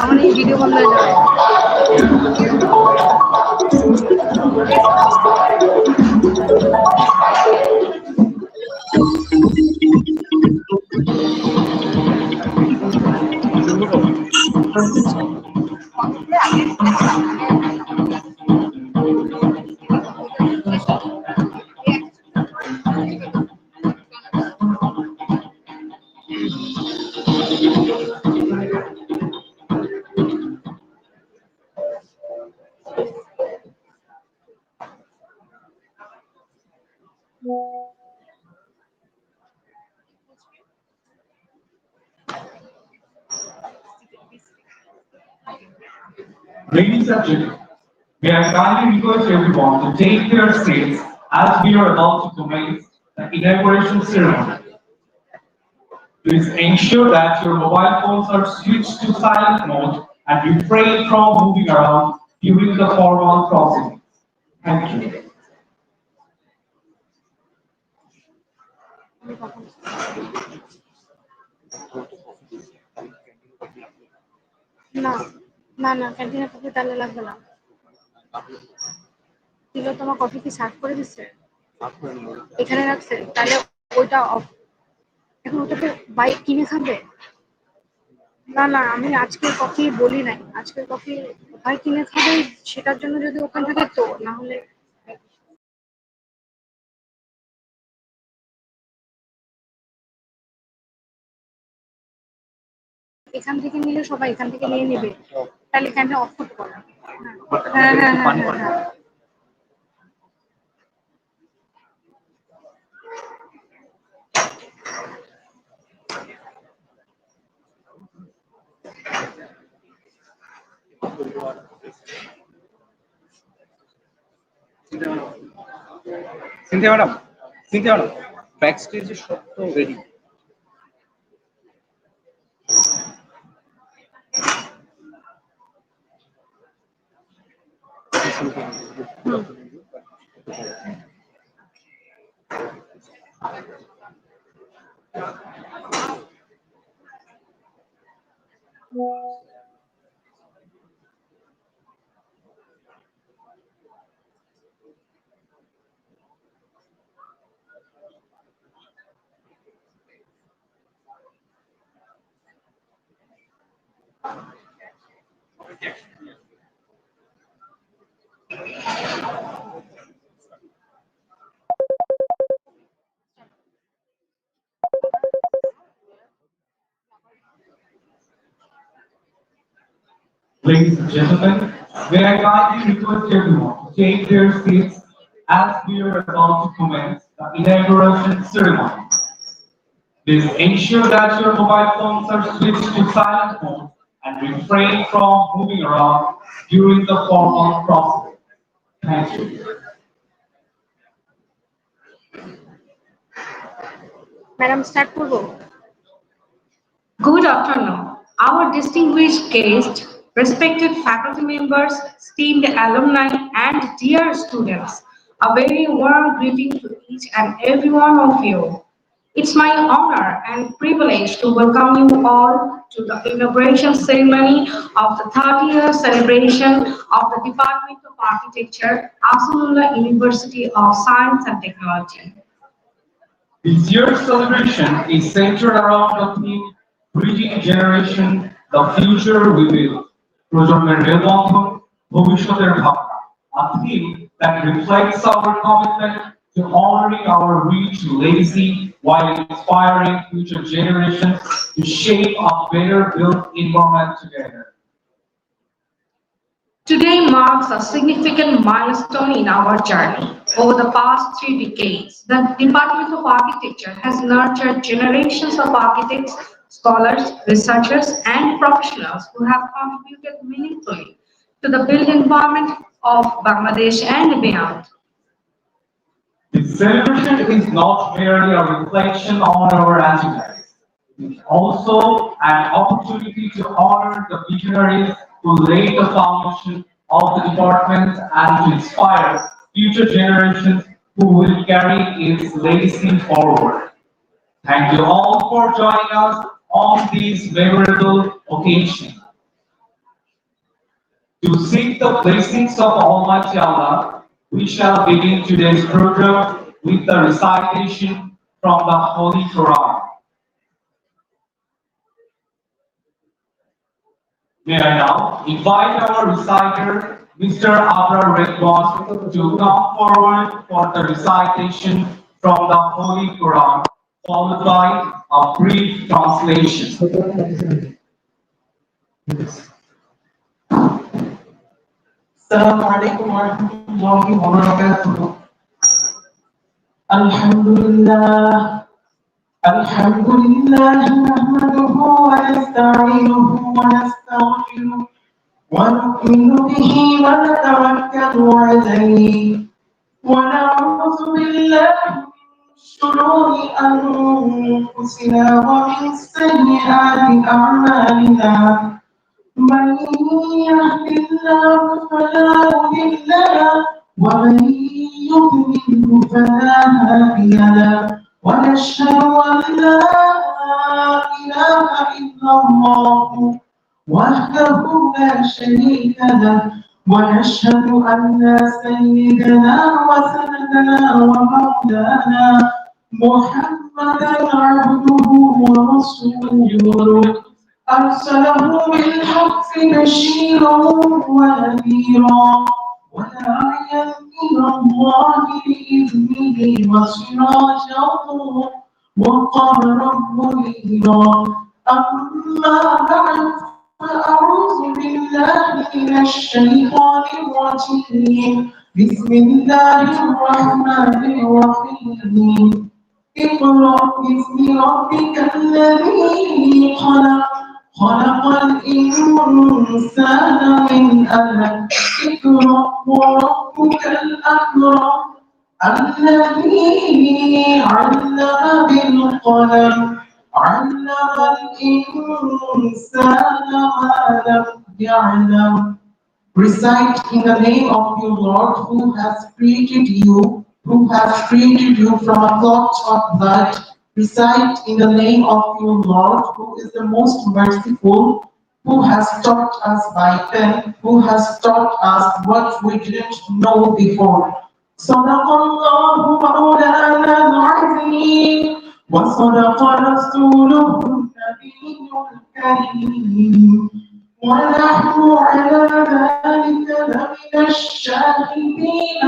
আমার এই ভিডিও বন্ধ হয়ে যাবে। Ladies and gentlemen, may I kindly request everyone to take their seats as we are about to commence the inauguration ceremony. Please ensure that your mobile phones are switched to silent mode and refrain from moving around during the formal proceedings. Thank you. না না না ক্যান্টিনে coffee তাহলে লাগবে না। দিল তোমার coffee কি সার্ভ করে দিচ্ছে? এখানে রাখছে তাহলে ওইটা অফ। এখন ওটাকে বাইক কিনে খাবে? না না, আমি আজকের কফি বলি নাই, আজকের কফি ভাই কিনে খাবে, সেটার জন্য যদি ওখান থাকে তো, না হলে এখান থেকে নিলে সবাই এখান থেকে নিয়ে নেবে, তাহলে কেন অফ করতে পারো? হ্যাঁ হ্যাঁ হ্যাঁ হ্যাঁ হ্যাঁ। Cynthia madam, backstage is so ready. Ladies and gentlemen, may I kindly request everyone to take their seats as we are about to commence the inauguration ceremony. Please ensure that your mobile phones are switched to silent mode and refrain from moving around during the formal process. Thank you. Madam start করবো। Good afternoon, our distinguished guests, respected faculty members, esteemed alumni, and dear students. A very warm greeting to each and every one of you. It's my honor and privilege to welcome you all to the inauguration ceremony of the 30th celebration of the Department of Architecture, Asanullah University of Science and Technology. This year's celebration is centered around the theme Bridging Generation, the Future We Build. প্রজন্মের মেলবন্ধন, ভবিষ্যতের ভাবনা. A theme that reflects our commitment to honoring our rich legacy while inspiring future generations to shape a better built environment together. Today marks a significant milestone in our journey. Over the past 3 decades, the Department of Architecture has nurtured generations of architects, scholars, researchers, and professionals who have contributed meaningfully to the built environment of Bangladesh and beyond. This celebration is not merely a reflection on our achievements. It is also an opportunity to honor the visionaries who laid the foundation of the department and to inspire future generations who will carry its legacy forward. Thank you all for joining us on this memorable occasion. To seek the blessings of Almighty Allah, we shall begin today's program with the recitation from the Holy Quran. May I now invite our reciter, Mr. Abrar Redwan, to come forward for the recitation from the Holy Quran, followed by a brief translation. السلام عليكم ورحمة الله وبركاته. الحمد لله نحمده ونستعينه ونستغفره ونؤمن به ونتوكل عليه ونعوذ بالله من شرور أنفسنا ومن سيئات أعمالنا. من يهد الله فلا مضل له ومن يضلل فلا هادي له ونشهد أن لا إله إلا الله وحده لا شريك له ونشهد أن سيدنا وسندنا ومولانا محمدا عبده ورسوله أرسله بالحق بشيرا ونذيرا وداعيا إلى الله بإذنه وسراجا وقمرا منيرا. أما بعد فأعوذ بالله من الشيطان الرجيم. بسم الله الرحمن الرحيم. اقرأ باسم ربك الذي خلق الإنسان من علق. اقرأ وربك الأكرم الذي علم بالقلم علم الإنسان ما لم يعلم. Recite in the name of your Lord who has created you from a clot of blood. Recite in the name of your Lord who is the most merciful, who has taught us by pen, who has taught us what we didn't know before. صدق الله مولانا العظيم وصدق رسوله النبي الكريم ونحن على ذلك لمن الشاهدين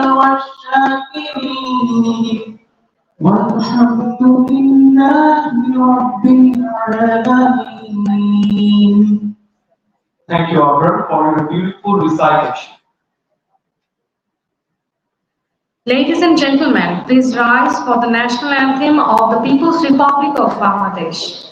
والشاكرين والحمد لله رب العالمين. Thank you, Amber, for your beautiful recitation. Ladies and gentlemen, please rise for the national anthem of the People's Republic of Bangladesh.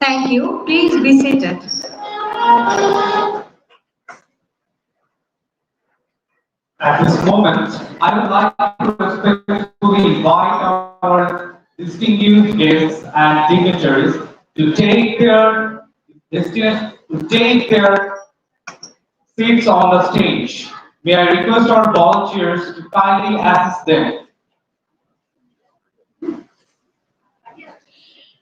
Thank you. Please be seated. At this moment, I would like to respectfully invite our distinguished guests and dignitaries to take their seats on the stage. May I request our volunteers to kindly assist them.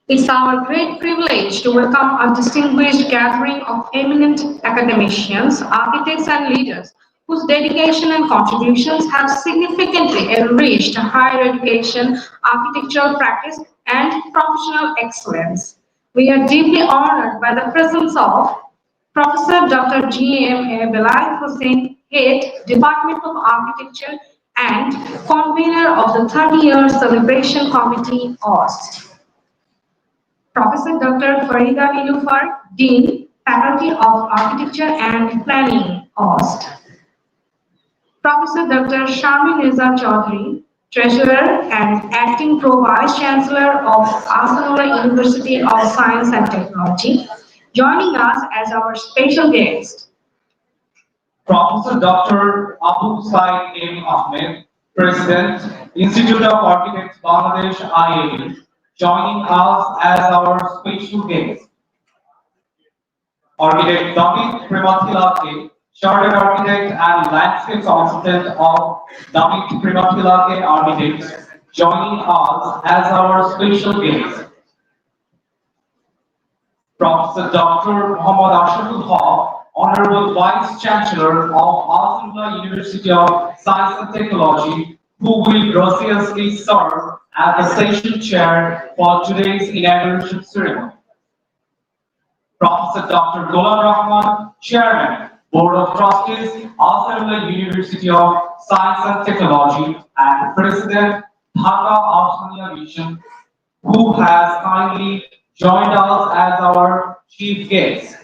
It's our great privilege to welcome a distinguished gathering of eminent academicians, architects, and leaders whose dedication and contributions have significantly enriched higher education, architectural practice, and professional excellence. We are deeply honored by the presence of Professor Dr. G.M.A. Belal Hussain, Head, Department of Architecture and convener of the 30-year celebration committee, AUST. Professor Dr. Farida Nilufar, Dean, Faculty of Architecture and Planning, AUST. Professor Dr. Shami Nizar Chaudhary, Treasurer and Acting Pro Vice Chancellor of Ahsanullah University of Science and Technology, joining us as our special guest. Professor Dr. Abu Said M. Ahmed, President, Institute of Architects Bangladesh IAB, joining us as our special guest. Architect Damit Premathilake, Chartered Architect and Landscape Consultant of Damit Premathilake Architects, joining us as our special guest. Professor Dr. Muhammad Ashaful Haq, Honorable Vice Chancellor of Ahsanullah University of Science and Technology, who will graciously serve as the session chair for today's inauguration ceremony. Professor Dr. Ghulam Rahman, Chairman, Board of Trustees, Ahsanullah University of Science and Technology, and President, Dhaka Ahsanullah Mission, who has kindly joined us as our chief guest.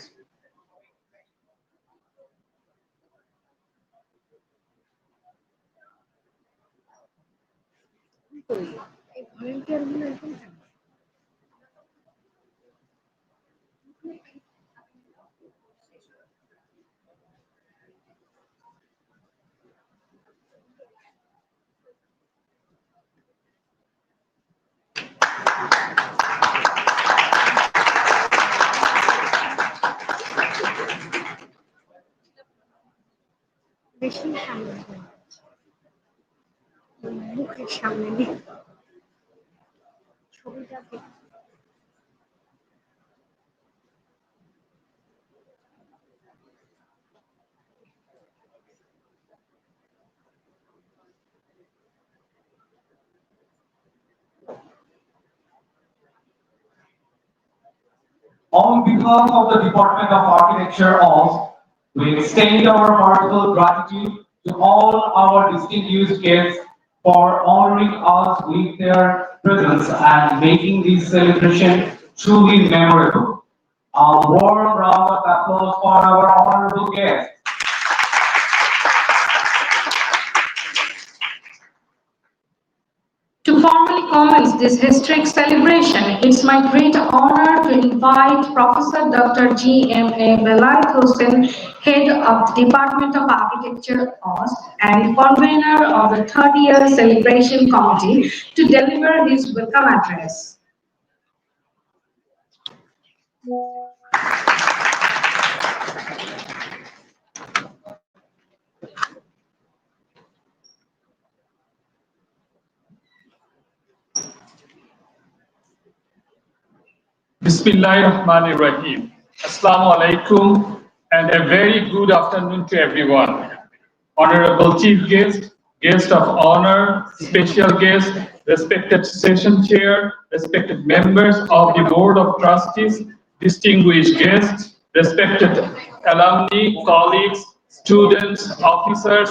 বেশি সামনে মুখের সামনে নেই ছবিটা দেখি। On behalf of the Department of Architecture, AUST, we extend our heartfelt gratitude to all our distinguished guests for honoring us with their presence and making this celebration truly memorable. A warm round of applause for our honorable guest. To formally commence this historic celebration, it's my great honor to invite Professor Dr. G.M.A. Belaid Hussain, Head of the Department of Architecture, AUST, and convener of the 30-year celebration committee, to deliver his welcome address. Bismillahirrahmanirrahim. Assalamu alaikum and a very good afternoon to everyone. Honorable Chief Guest, Guest of Honor, Special Guest, respected Session Chair, respected members of the Board of Trustees, distinguished guests, respected alumni, colleagues, students, officers,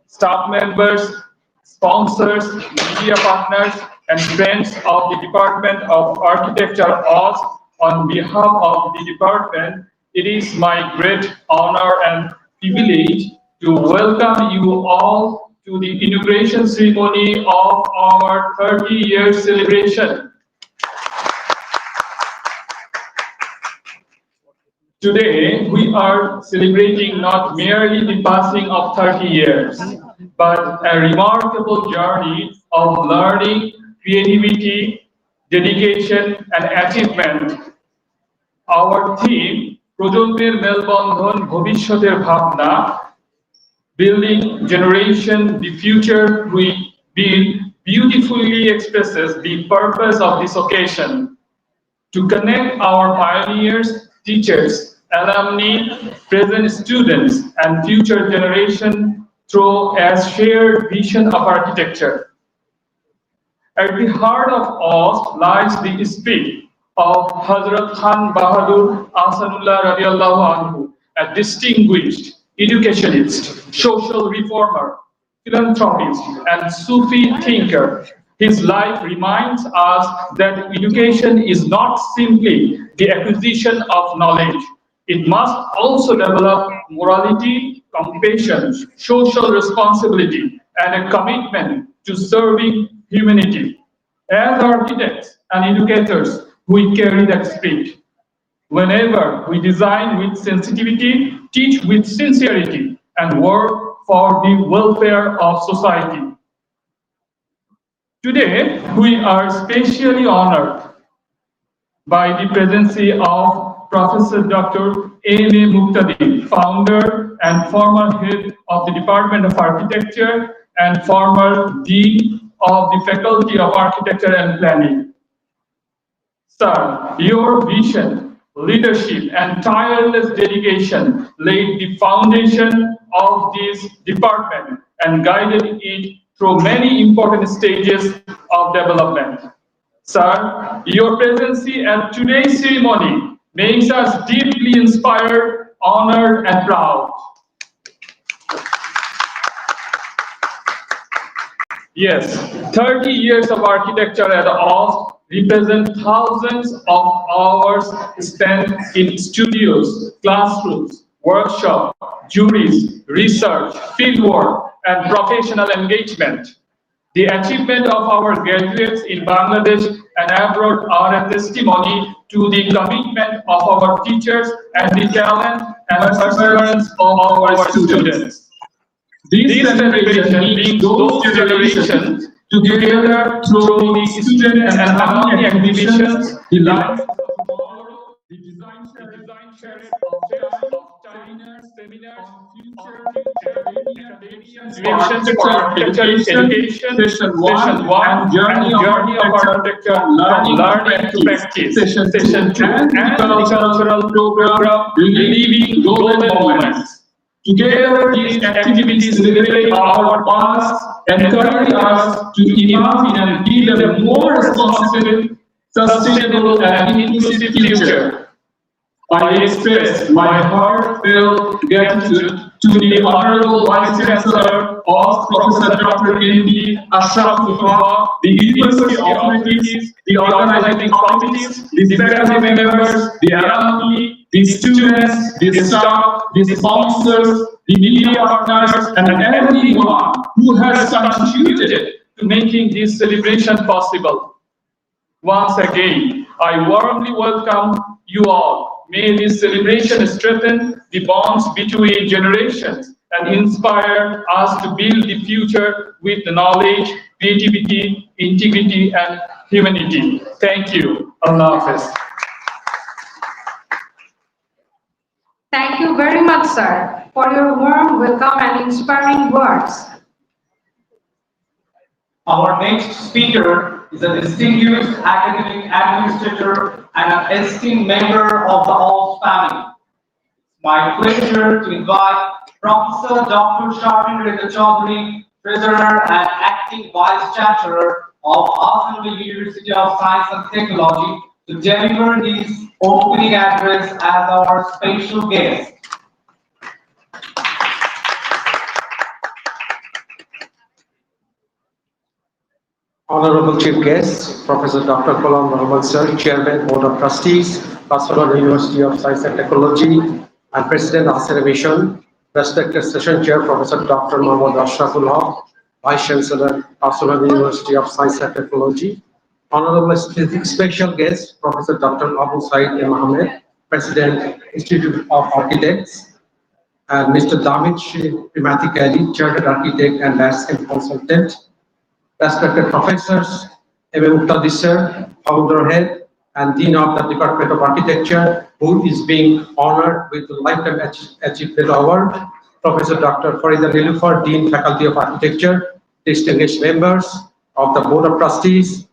staff members, sponsors, media partners, and friends of the Department of Architecture, AUST. On behalf of the department, it is my great honor and privilege to welcome you all to the inauguration ceremony of our 30-year celebration. Today, we are celebrating not merely the passing of 30 years, but a remarkable journey of learning, creativity, dedication, and achievement. Our theme, প্রজন্মের মেলবন্ধন ভবিষ্যতের ভাবনা, building generation, the future we build, beautifully expresses the purpose of this occasion. To connect our pioneers, teachers, alumni, present students, and future generation through a shared vision of architecture. At the heart of AUST lies the spirit of Hazrat Khan Bahadur Ahsanullah radiallahu anhu, a distinguished educationist, social reformer, philanthropist, and Sufi thinker. His life reminds us that education is not simply the acquisition of knowledge. It must also develop morality, compassion, social responsibility, and a commitment to serving humanity. As architects and educators, we carry that spirit. Whenever we design with sensitivity, teach with sincerity, and work for the welfare of society. Today, we are especially honored by the presence of Professor Dr. A.M.A. Muqtadi, founder and former head of the Department of Architecture and former Dean of the Faculty of Architecture and Planning. Sir, your vision, leadership, and tireless dedication laid the foundation of this department and guided it through many important stages of development. Sir, your presence at today's ceremony makes us deeply inspired, honored, and proud. Yes, 30 years of architecture at AUST represent thousands of hours spent in studios, classrooms, workshops, juries, research, fieldwork, and professional engagement. The achievement of our graduates in Bangladesh and abroad are a testimony to the commitment of our teachers and the talent and perseverance of our students. This celebration brings those generations together through the student and alumni exhibitions, the life of tomorrow, the design shared of seminars, on future directions for architecture education, session 1, and journey of architecture, learning to practice, session 2, and the cultural program, reliving golden moments. Together, these activities celebrate our past and encourage us to imagine and build a more responsible, sustainable, and inclusive future. I express my heartfelt gratitude to the Honorable Vice Chancellor, AUST, Professor Dr. N.D. Ashrafullah, the university authorities, the organizing committees, the faculty members, the alumni, the students, the staff, the sponsors, the media partners, and everyone who has contributed to making this celebration possible. Once again, I warmly welcome you all. May this celebration strengthen the bonds between generations and inspire us to build the future with knowledge, creativity, integrity, and humanity. Thank you. Allah Hafiz. Thank you very much, sir, for your warm welcome and inspiring words. Our next speaker is a distinguished academic administrator and an esteemed member of the AUST family. It's my pleasure to invite Professor Dr. Sharmin Reza Chaudhary, Treasurer and Acting Vice Chancellor of Assam University of Science and Technology, to deliver his opening address as our special guest. Honorable Chief Guest, Professor Dr. Ghulam Muhammad Sir, Chairman, Board of Trustees, Assam University of Science and Technology, and President, Inauguration, respected Session Chair, Professor Dr. Muhammad Ashrafullah, Vice Chancellor, Assam University of Science and Technology, Honorable Special Guest, Professor Dr. Abu Said M. Ahmed, President, Institute of Architects, and Mr. Damit Primati Ali, Chartered Architect and Landscape Consultant, respected professors, M.A. Muqtadi Sir, Founder Head and Dean of the Department of Architecture, who is being honored with the Lifetime Achievement Award, Professor Dr. Farida Nilufar, Dean, Faculty of Architecture, distinguished members of the Board of Trustees,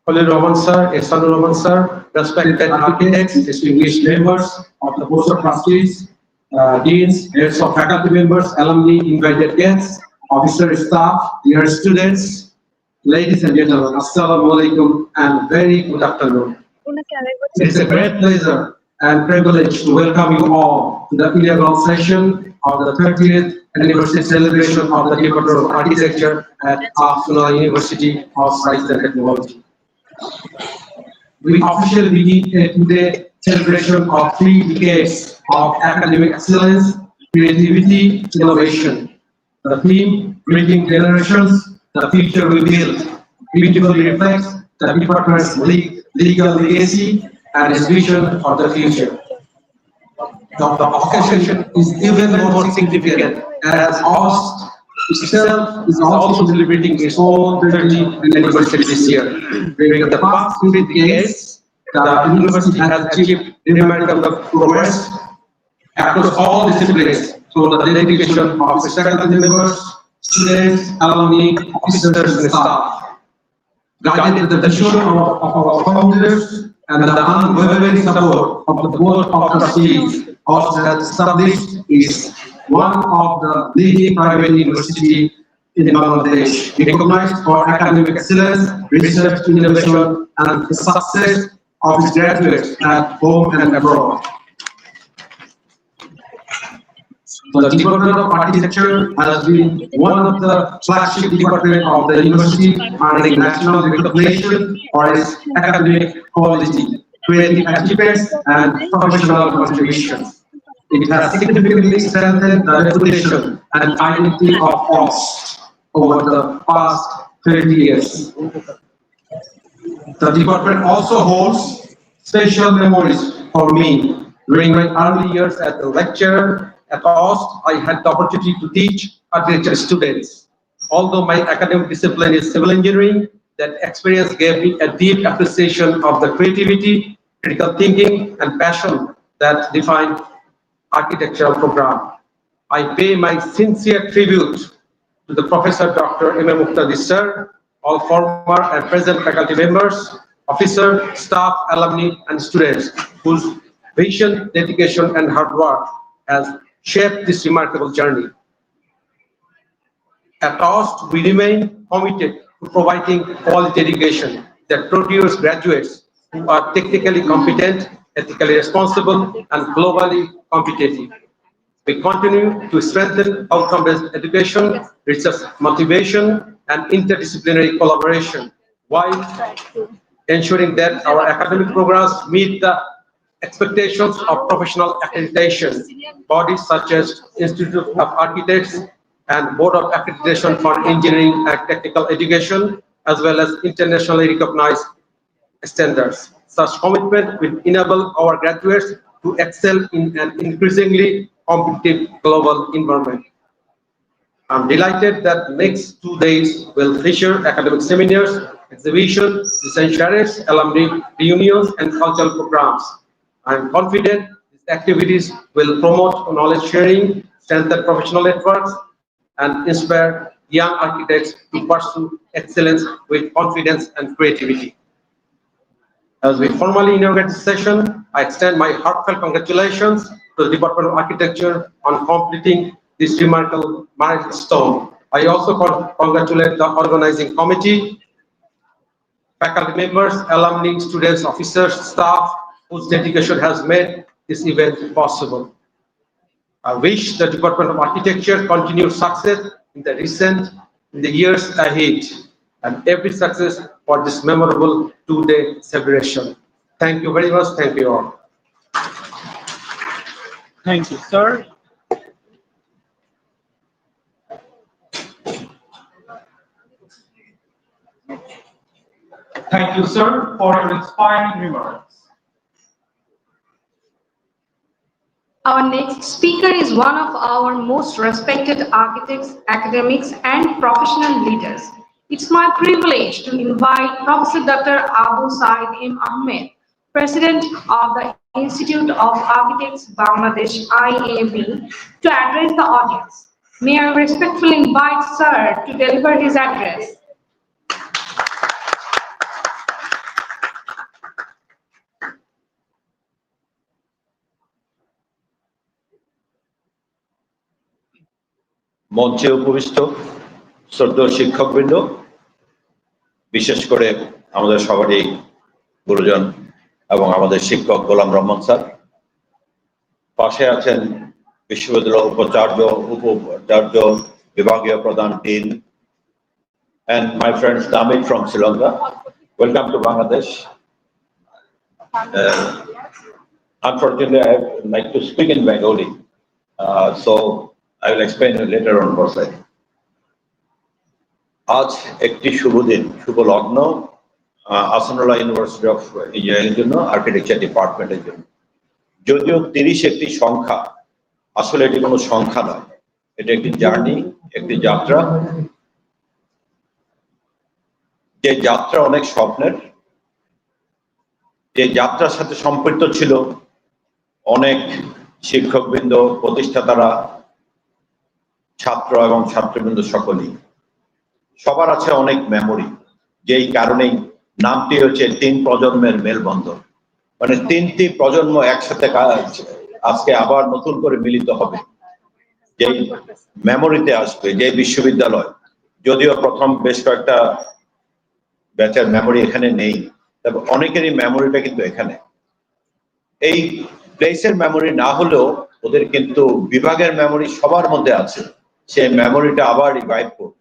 Khalil Rahman Sir, Ehsanur Rahman Sir, respected architects, distinguished members of the Board of Trustees, deans, heads of faculty members, alumni, invited guests, officer staff, dear students, ladies and gentlemen, Assalamu alaikum and very good afternoon. It's a great pleasure and privilege to welcome you all to the inaugural session of the 30th anniversary celebration of the Department of Architecture at Assam University of Science and Technology. We officially begin a today celebration of 3 decades of academic excellence, creativity, innovation. The theme, Bridging Generations, the future we build, beautifully reflects the department's legal legacy and its vision for the future. The occasion is even more significant as AUST itself is also celebrating its own 30th anniversary this year. During the past 2 decades, the university has achieved remarkable progress across all disciplines through the dedication of its faculty members, students, alumni, officers, and staff. Guided with the vision of our founders and the unwavering support of the Board of Trustees, AUST has established is one of the leading private universities in Bangladesh, recognized for academic excellence, research, innovation, and the success of its graduates at home and abroad. The Department of Architecture has been one of the flagship departments of the university, earning national recognition for its academic quality, creative achievements, and professional contributions. It has significantly strengthened the reputation and identity of AUST over the past 30 years. The department also holds special memories for me. During my early years as a lecturer at AUST, I had the opportunity to teach architecture students. Although my academic discipline is civil engineering, that experience gave me a deep appreciation of the creativity, critical thinking, and passion that define architectural program. I pay my sincere tribute to the Professor Dr. M.A. Muqtadi Sir, all former and present faculty members, officers, staff, alumni, and students whose vision, dedication, and hard work has shaped this remarkable journey. At AUST, we remain committed to providing quality education that produce graduates who are technically competent, ethically responsible, and globally competitive. We continue to strengthen outcome-based education, research motivation, and interdisciplinary collaboration, while ensuring that our academic programs meet the expectations of professional accreditation bodies such as Institute of Architects and Board of Accreditation for Engineering and Technical Education, as well as internationally recognized standards. Such commitment will enable our graduates to excel in an increasingly competitive global environment. I'm delighted that next 2 days will feature academic seminars, exhibitions, research charrettes, alumni reunions, and cultural programs. I'm confident these activities will promote knowledge sharing, strengthen professional networks, and inspire young architects to pursue excellence with confidence and creativity. As we formally inaugurate this session, I extend my heartfelt congratulations to the Department of Architecture on completing this remarkable milestone. I also congratulate the organizing committee, faculty members, alumni, students, officers, staff, whose dedication has made this event possible. I wish the Department of Architecture continued success in the years ahead, and every success for this memorable 2-day celebration. Thank you very much. Thank you all. Thank you, sir. Thank you, sir, for your inspiring remarks. Our next speaker is one of our most respected architects, academics, and professional leaders. It's my privilege to invite Professor Dr. Abu Said M. Ahmed, President of the Institute of Architects Bangladesh, IAB, to address the audience. May I respectfully invite Sir to deliver his address. মঞ্চে উপবিষ্ট শ্রদ্ধেয় শিক্ষকবৃন্দ, বিশেষ করে আমাদের সবারই গুরুজন এবং আমাদের শিক্ষক গোলাম রহমান স্যার, পাশে আছেন বিশ্ববিদ্যালয়ের উপাচার্য বিভাগীয় প্রধান dean, and my friends Damit from Sri Lanka. Welcome to Bangladesh. Unfortunately, I would like to speak in Bengali, so I will explain it later on Borsai. আজ একটি শুভ দিন, শুভ লগ্ন আসানুল্লাহ ইউনিভার্সিটি অফ ইঞ্জিনিয়ারিং জন্য, আর্কিটেকচার ডিপার্টমেন্টের জন্য। যদিও 30 একটি সংখ্যা, আসলে এটি কোনো সংখ্যা নয়, এটা একটি জার্নি, একটি যাত্রা। যে যাত্রা অনেক স্বপ্নের, যে যাত্রার সাথে সম্পৃক্ত ছিল অনেক শিক্ষকবৃন্দ, প্রতিষ্ঠাতারা, ছাত্র এবং ছাত্রবৃন্দ সকলেই। সবার আছে অনেক মেমোরি, যেই কারণেই নামটি হচ্ছে 3 প্রজন্মের মেলবন্ধন। মানে 3টি প্রজন্ম একসাথে আজকে আবার নতুন করে মিলিত হবে, যেই মেমোরিতে আসবে, যে বিশ্ববিদ্যালয়, যদিও প্রথম বেশ কয়েকটা ব্যাচের মেমোরি এখানে নেই, তবে অনেকেরই মেমোরিটা কিন্তু এখানে। এই প্লেসের মেমোরি না হলেও ওদের কিন্তু বিভাগের মেমোরি সবার মধ্যে আছে, সেই মেমোরিটা আবার রিভাইভ করবে।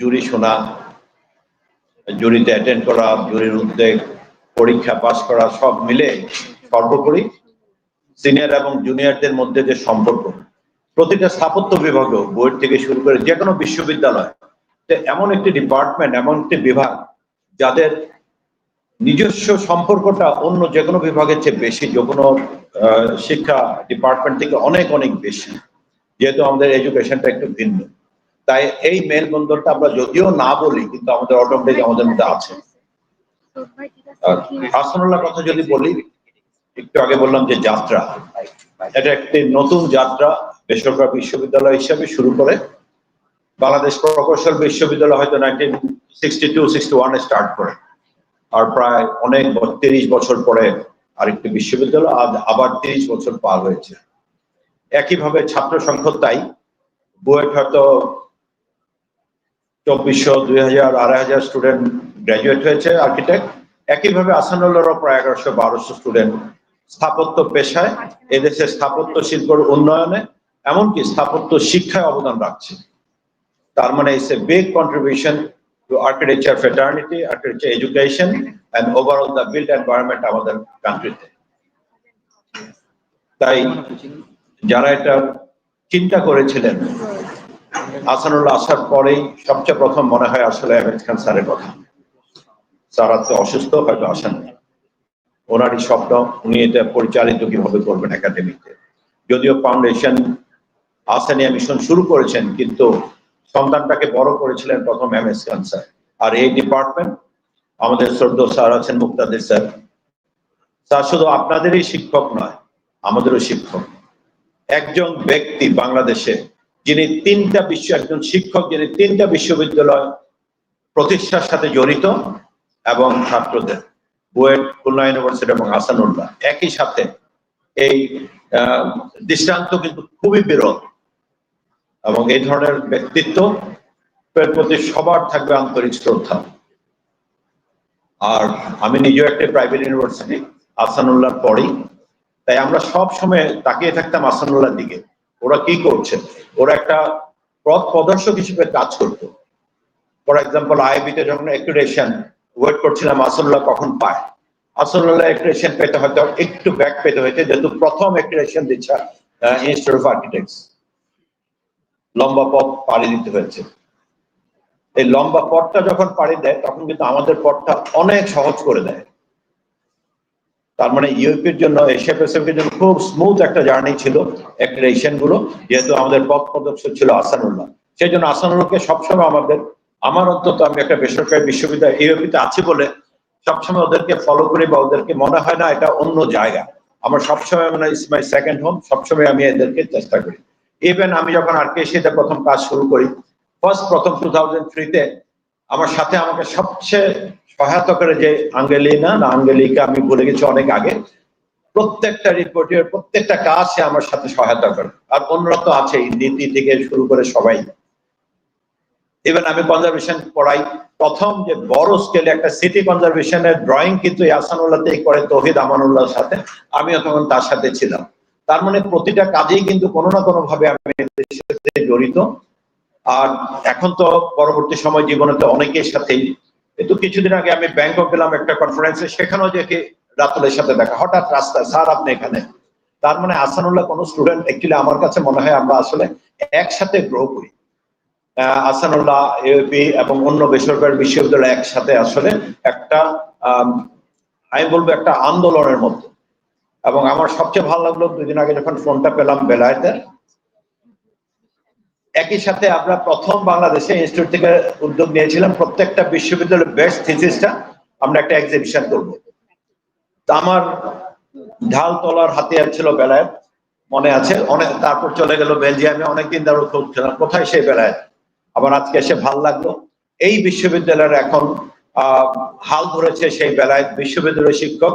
জুরি শোনা, জুরিতে অ্যাটেন্ড করা, জুরির উদ্যোগ, পরীক্ষা পাস করা, সব মিলে সর্বোপরি সিনিয়র এবং জুনিয়রদের মধ্যে যে সম্পর্ক, প্রতিটা স্থাপত্য বিভাগেও বইয়ের থেকে শুরু করে যে কোনো বিশ্ববিদ্যালয় এমন একটি ডিপার্টমেন্ট, এমন একটি বিভাগ যাদের নিজস্ব সম্পর্কটা অন্য যে কোনো বিভাগের চেয়ে বেশি, যে কোনো শিক্ষা ডিপার্টমেন্ট থেকে অনেক অনেক বেশি, যেহেতু আমাদের এডুকেশনটা একটু ভিন্ন। তাই এই মেলবন্ধনটা আমরা যদিও না বলি, কিন্তু আমাদের অটোমেটিক আমাদের মধ্যে আছে। হাসানুল্লাহর কথা যদি বলি, একটু আগে বললাম যে যাত্রা, এটা একটি নতুন যাত্রা বেসরকারি বিশ্ববিদ্যালয় হিসাবে শুরু করে। বাংলাদেশ প্রকৌশল বিশ্ববিদ্যালয় হয়তো 1962-61 স্টার্ট করে, আর প্রায় অনেক 30 বছর পরে আরেকটি বিশ্ববিদ্যালয়, আজ আবার 30 বছর পার হয়েছে। একইভাবে ছাত্র সংখ্যা তাই, বুয়েট হয়তো 2400, 2000, 2500 স্টুডেন্ট গ্রাজুয়েট হয়েছে আর্কিটেক্ট। একইভাবে আসানুল্লাহরও প্রায় 1100-1200 স্টুডেন্ট স্থাপত্য পেশায়, এদেশের স্থাপত্য শিল্পের উন্নয়নে, এমনকি স্থাপত্য শিক্ষায় অবদান রাখছে। তার মানে it's a big contribution to architecture fraternity, architecture education and overall the built environment আমাদের কান্ট্রিতে। তাই যারা এটা চিন্তা করেছিলেন, আসানুল্লাহ আসার পরেই সবচেয়ে প্রথম মনে হয় আসলে আহমেদ খান স্যারের কথা। স্যার আজকে অসুস্থ, হয়তো আসেন, ওনারই স্বপ্ন, উনি এটা পরিচালিত কিভাবে করবেন একাডেমিতে। যদিও ফাউন্ডেশন আসেনিয়া মিশন শুরু করেছেন, কিন্তু সন্তানটাকে বড় করেছিলেন প্রথম আহমেদ খান স্যার। আর এই ডিপার্টমেন্ট আমাদের শ্রদ্ধেয় স্যার আছেন মুক্তাদির স্যার। স্যার শুধু আপনাদেরই শিক্ষক নয়, আমাদেরও শিক্ষক। একজন ব্যক্তি বাংলাদেশে যিনি একজন শিক্ষক যিনি 3টা বিশ্ববিদ্যালয় প্রতিষ্ঠার সাথে জড়িত এবং ছাত্রদের, বুয়েট, খুলনা ইউনিভার্সিটি এবং আসানুল্লাহ একই সাথে, এই দৃষ্টান্ত কিন্তু খুবই বিরল। এবং এই ধরনের ব্যক্তিত্ব প্রতি সবার থাকবে আন্তরিক শ্রদ্ধা। আর আমি নিজেও একটা প্রাইভেট ইউনিভার্সিটি, আসানুল্লাহর পরেই, তাই আমরা সব সময় তাকিয়ে থাকতাম আসানুল্লাহর দিকে, ওরা কি করছে। ওরা একটা পথ প্রদর্শক হিসেবে কাজ করতো। ফর এক্সাম্পল আইবিতে যখন অ্যাক্রিডিটেশন ওয়েট করছিলাম আসানুল্লাহ কখন পায়। আসানুল্লাহ অ্যাক্রিডিটেশন পেতে হয়তো একটু ব্যাক পেতে হয়েছে, যেহেতু প্রথম অ্যাক্রিডিটেশন দিচ্ছে ইনস্টিটিউট অফ আর্কিটেক্টস, লম্বা পথ পাড়ি দিতে হয়েছে। এই লম্বা পথটা যখন পাড়ি দেয় তখন কিন্তু আমাদের পথটা অনেক সহজ করে দেয়। তার মানে ইউপির জন্য, এশিয়া প্যাসিফিকের জন্য খুব স্মুথ একটা জার্নি ছিল অ্যাক্রিডিটেশন গুলো, যেহেতু আমাদের পথ প্রদর্শক ছিল আসানুল্লাহ। সেই জন্য আসানুল্লাহকে সবসময় আমার অন্তত, আমি একটা বেসরকারি বিশ্ববিদ্যালয় ইউপিতে আছি বলে সবসময় ওদেরকে ফলো করি, বা ওদেরকে মনে হয় না এটা অন্য জায়গা। আমার সবসময় মানে ইটস মাই সেকেন্ড হোম, সবসময় আমি এদেরকে চেষ্টা করি। ইভেন আমি যখন আরকেএসিতে প্রথম কাজ শুরু করি, প্রথম 2003-তে আমার সাথে আমাকে সবচেয়ে সহায়তা করে যে আঙ্গেলিকা, আমি ভুলে গেছি অনেক আগে, প্রত্যেকটা রিপোর্টের প্রত্যেকটা কাজ সে আমার সাথে সহায়তা করে। আর অন্যরা তো আছেই, নীতি থেকে শুরু করে সবাই। ইভেন আমি কনজারভেশন পড়াই, প্রথম যে বড় স্কেলে একটা সিটি কনজারভেশনের ড্রয়িং কিন্তু আসানুল্লাহতেই করে তৌহিদ আমানুল্লাহর সাথে, আমিও তখন তার সাথে ছিলাম। তার মানে প্রতিটা কাজেই কিন্তু কোনো না কোনো ভাবে আমি এদের সাথে জড়িত। আর এখন তো পরবর্তী সময় জীবনে তো অনেকের সাথেই, কিন্তু কিছুদিন আগে আমি ব্যাংকক গেলাম একটা কনফারেন্সে, সেখানেও দেখি রাতুলের সাথে দেখা, হঠাৎ রাস্তায়, স্যার আপনি এখানে। তার মানে আসানুল্লাহ কোনো স্টুডেন্ট, অ্যাকচুয়ালি আমার কাছে মনে হয় আমরা আসলে একসাথে গ্রো করি। আসানুল্লাহ, ইউপি এবং অন্য বেসরকারি বিশ্ববিদ্যালয় একসাথে আসলে একটা আমি বলবো একটা আন্দোলনের মতো। এবং আমার সবচেয়ে ভালো লাগলো 2 দিন আগে যখন ফোনটা পেলাম বেলায়েতের, একই সাথে আমরা প্রথম বাংলাদেশে ইনস্টিটিউট থেকে উদ্যোগ নিয়েছিলাম প্রত্যেকটা বিশ্ববিদ্যালয়ের বেস্ট থিসিসটা আমরা একটা এক্সিবিশন করবো। তা আমার ঢাল তলার হাতিয়ার ছিল বেলায়েত, মনে আছে অনেক। তারপর চলে গেল বেলজিয়ামে, অনেকদিন ধরে খুঁজছিলাম কোথায় সেই বেলায়েত। আবার আজকে এসে ভাল লাগলো, এই বিশ্ববিদ্যালয়ের এখন হাল ধরেছে সেই বেলায়েত, বিশ্ববিদ্যালয়ের শিক্ষক,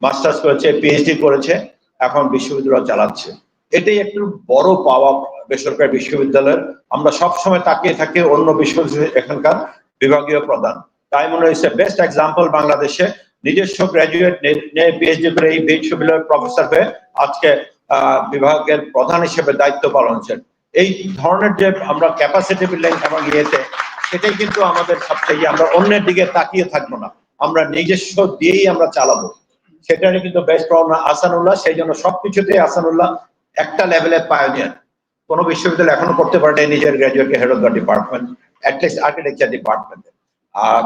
মাস্টার্স করেছে, পিএইচডি করেছে, এখন বিশ্ববিদ্যালয় চালাচ্ছে। এটাই একটু বড় পাওয়া বেসরকারি বিশ্ববিদ্যালয়ের। আমরা সবসময় তাকিয়ে থাকি অন্য বিশ্ববিদ্যালয় এখানকার বিভাগীয় প্রদান। তাই মনে হয়েছে বেস্ট এক্সাম্পল বাংলাদেশে নিজস্ব গ্রাজুয়েট নিয়ে পিএইচডি করে এই বিশ্ববিদ্যালয়ের প্রফেসর হয়ে আজকে বিভাগের প্রধান হিসেবে দায়িত্ব পালন করছেন। এই ধরনের যে আমরা ক্যাপাসিটি বিল্ডিং এবং ইয়েতে, সেটাই কিন্তু আমাদের সবচেয়ে, আমরা অন্যের দিকে তাকিয়ে থাকবো না, আমরা নিজস্ব দিয়েই আমরা চালাবো। সেটারই কিন্তু বেস্ট প্রমাণ আসানুল্লাহ। সেই জন্য সবকিছুতেই আসানুল্লাহ একটা লেভেলে পায়োনিয়ার। কোন বিশ্ববিদ্যালয় এখনো করতে পারে নিজের গ্রাজুয়েটকে head of the department, at least architecture department. আর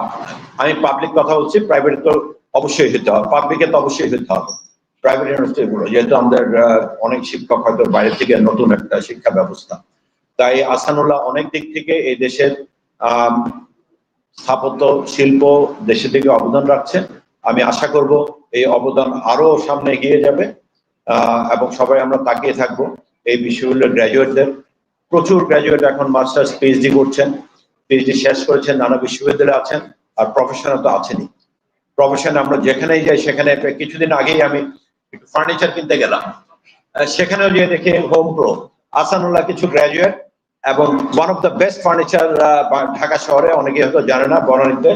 আমি পাবলিক কথা বলছি, প্রাইভেট তো অবশ্যই হতে হবে, পাবলিকে তো অবশ্যই হতে হবে। প্রাইভেট ইউনিভার্সিটি গুলো, যেহেতু আমাদের অনেক শিক্ষক হয়তো বাইরে থেকে নতুন একটা শিক্ষা ব্যবস্থা, তাই আসানুল্লাহ অনেক দিক থেকে এই দেশের স্থাপত্য শিল্প দেশে থেকে অবদান রাখছে। আমি আশা করব এই অবদান আরো সামনে এগিয়ে যাবে, এবং সবাই আমরা তাকিয়ে থাকবো এই বিশ্ববিদ্যালয়ের গ্র্যাজুয়েটদের। প্রচুর গ্র্যাজুয়েট এখন মাস্টার্স পিএইচডি করছেন, পিএইচডি শেষ করেছেন, নানা বিশ্ববিদ্যালয়ে আছেন। আর প্রফেশনাল তো আছেনই। প্রফেশন আমরা যেখানেই যাই সেখানে, কিছুদিন আগেই আমি একটু ফার্নিচার কিনতে গেলাম, সেখানেও গিয়ে দেখি হোম প্রো, আসানুল্লাহ কিছু গ্র্যাজুয়েট এবং one of the best furniture Dhaka শহরে, অনেকে হয়তো জানে না, বনানীতে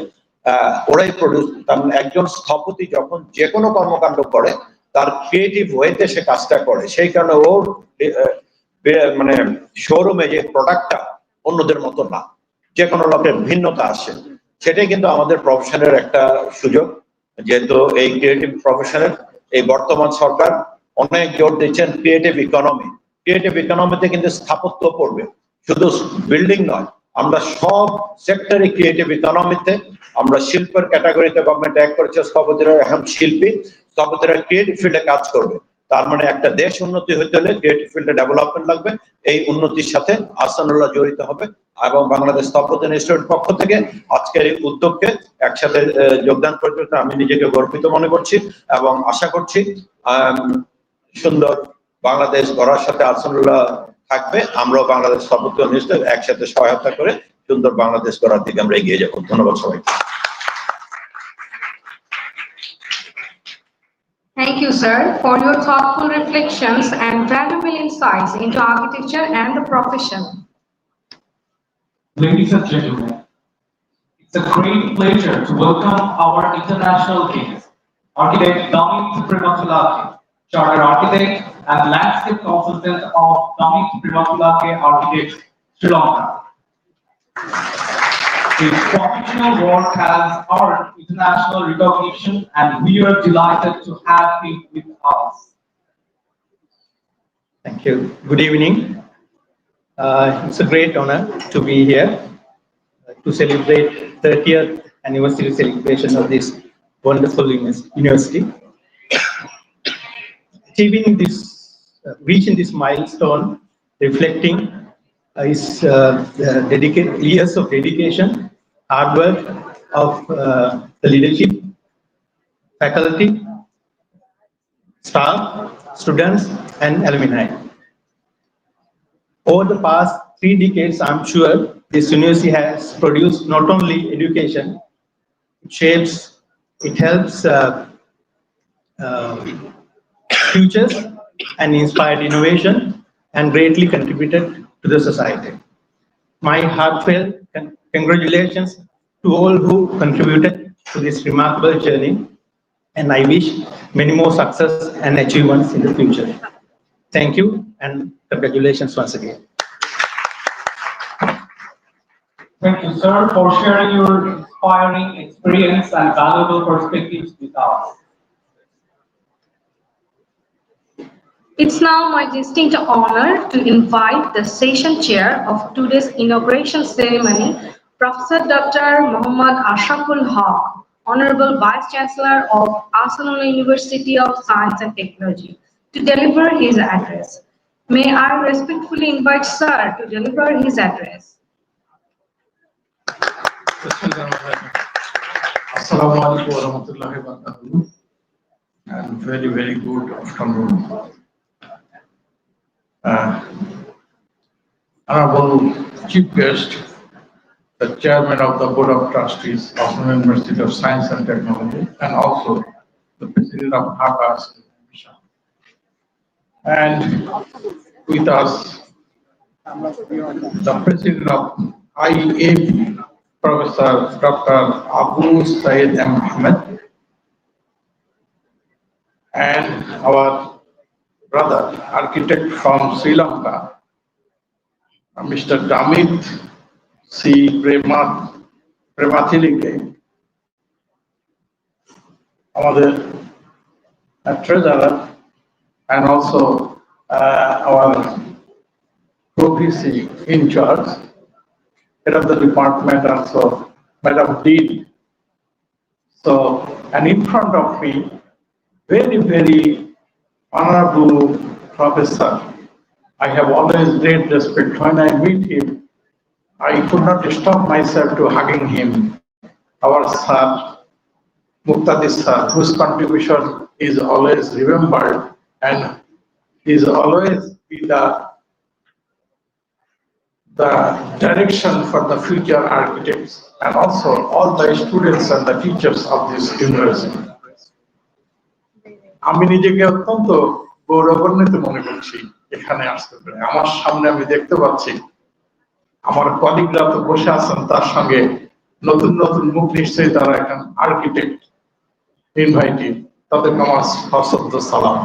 ওরাই প্রডিউস। তার মানে একজন স্থপতি যখন যে কোনো কর্মকাণ্ড করে, তার ক্রিয়েটিভ ওয়েতে সে কাজটা করে, সেই কারণে ওর মানে শোরুমে যে প্রোডাক্টটা অন্যদের মতো না, যে কোনো লোকের ভিন্নতা আসে। সেটাই কিন্তু আমাদের প্রফেশনের একটা সুযোগ, যেহেতু এই ক্রিয়েটিভ প্রফেশনের এই বর্তমান সরকার অনেক জোর দিচ্ছেন ক্রিয়েটিভ ইকোনমি। ক্রিয়েটিভ ইকোনমিতে কিন্তু স্থাপত্য পড়বে, শুধু বিল্ডিং নয়, আমরা সব সেক্টরে ক্রিয়েটিভ ইকোনমিতে আমরা শিল্পের ক্যাটাগরিতে গভর্নমেন্ট এক করেছে, স্থপতিরা এখন শিল্পী, স্থপতিরা ক্রিয়েটিভ ফিল্ডে কাজ করবে। তার মানে একটা দেশ উন্নতি হতে হলে ক্রিয়েটিভ ফিল্ডে ডেভেলপমেন্ট লাগবে, এই উন্নতির সাথে আহসানুল্লাহ জড়িত হবে। এবং বাংলাদেশ স্থপতি ইনস্টিটিউটের পক্ষ থেকে আজকের এই উদ্যোগকে একসাথে যোগদান করতে আমি নিজেকে গর্বিত মনে করছি এবং আশা করছি সুন্দর বাংলাদেশ গড়ার সাথে আহসানুল্লাহ থাকবে। আমরাও বাংলাদেশ স্থপতি ইনস্টিটিউট একসাথে সহায়তা করে সুন্দর বাংলাদেশ গড়ার দিকে আমরা এগিয়ে যাব। ধন্যবাদ সবাইকে। Thank you, sir, for your thoughtful reflections and valuable insights into architecture and the profession. Ladies and gentlemen, it's a great pleasure to welcome our international guest, architect Damit Prematulake, chartered architect and landscape consultant of Damit Prematulake Architects, Sri Lanka. His professional work has earned international recognition, and we are delighted to have him with us. Thank you. Good evening. It's a great honor to be here to celebrate 30th anniversary celebration of this wonderful university. Achieving this, reaching this milestone, reflecting is years of dedication, hard work of the leadership, faculty, staff, students, and alumni. Over the past 3 decades, I'm sure this university has produced not only education, it shapes, it helps futures and inspired innovation and greatly contributed to the society. My heartfelt congratulations to all who contributed to this remarkable journey, and I wish many more success and achievements in the future. Thank you and congratulations once again. Thank you, sir, for sharing your inspiring experience and valuable perspectives with us. It's now my distinct honor to invite the session chair of today's inauguration ceremony, Professor Dr. Muhammad Ashraful Haq, Honorable Vice Chancellor of Ahsanullah University of Science and Technology, to deliver his address. May I respectfully invite sir to deliver his address. Assalamu alaikum wa rahmatullahi wa barakatuh, and very good afternoon. Honorable Chief Guest, the Chairman of the Board of Trustees of the University of Science and Technology, and also the President of AUST, and with us the President of IAB, Professor Dr. Abu Said M. Ahmed, and our brother architect from Sri Lanka, Mr. Damit C. Prematulake, our treasurer, and also our province in charge, head of the department, also Madam Dean. So, and in front of me, very honorable professor. I have always great respect. When I meet him, I could not stop myself to hugging him. Our sir, Muqtadi sir, whose contribution is always remembered and is always be the direction for the future architects, and also all the students and the teachers of this university. আমি নিজেকে অত্যন্ত গৌরবান্বিত মনে করছি এখানে আসতে পেরে। আমার সামনে আমি দেখতে পাচ্ছি আমার কলিগরা তো বসে আছেন, তার সঙ্গে নতুন মুখ, নিশ্চয়ই তারা এখন আর্কিটেক্ট ইনভাইটেড, তাদেরকে আমার সশ্রদ্ধ সালাম।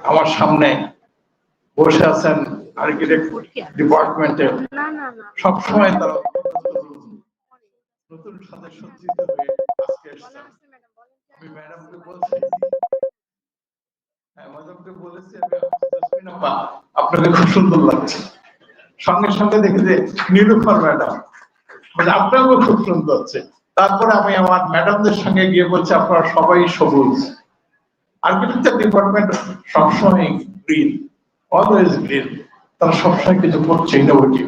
আমার সামনে বসে আছেন আর্কিটেক্ট ডিপার্টমেন্টের, না না না সবসময় তারা নতুন সাথে সজ্জিত হয়ে আজকে এসেছেন। আমি ম্যাডামকে বলছি, ম্যাডামকে বলেছি আপনাকে খুব সুন্দর লাগছে। সঙ্গে সঙ্গে দেখি যে নীলুফার ম্যাডাম, মানে আপনাকেও খুব সুন্দর হচ্ছে। তারপরে আমি আমার ম্যাডামদের সঙ্গে গিয়ে বলছি আপনারা সবাই সবুজ। আর্কিটেকচার ডিপার্টমেন্ট সবসময় গ্রিন, অলওয়েজ গ্রিন। তারা সবসময় কিছু করছে, ইনোভেটিভ,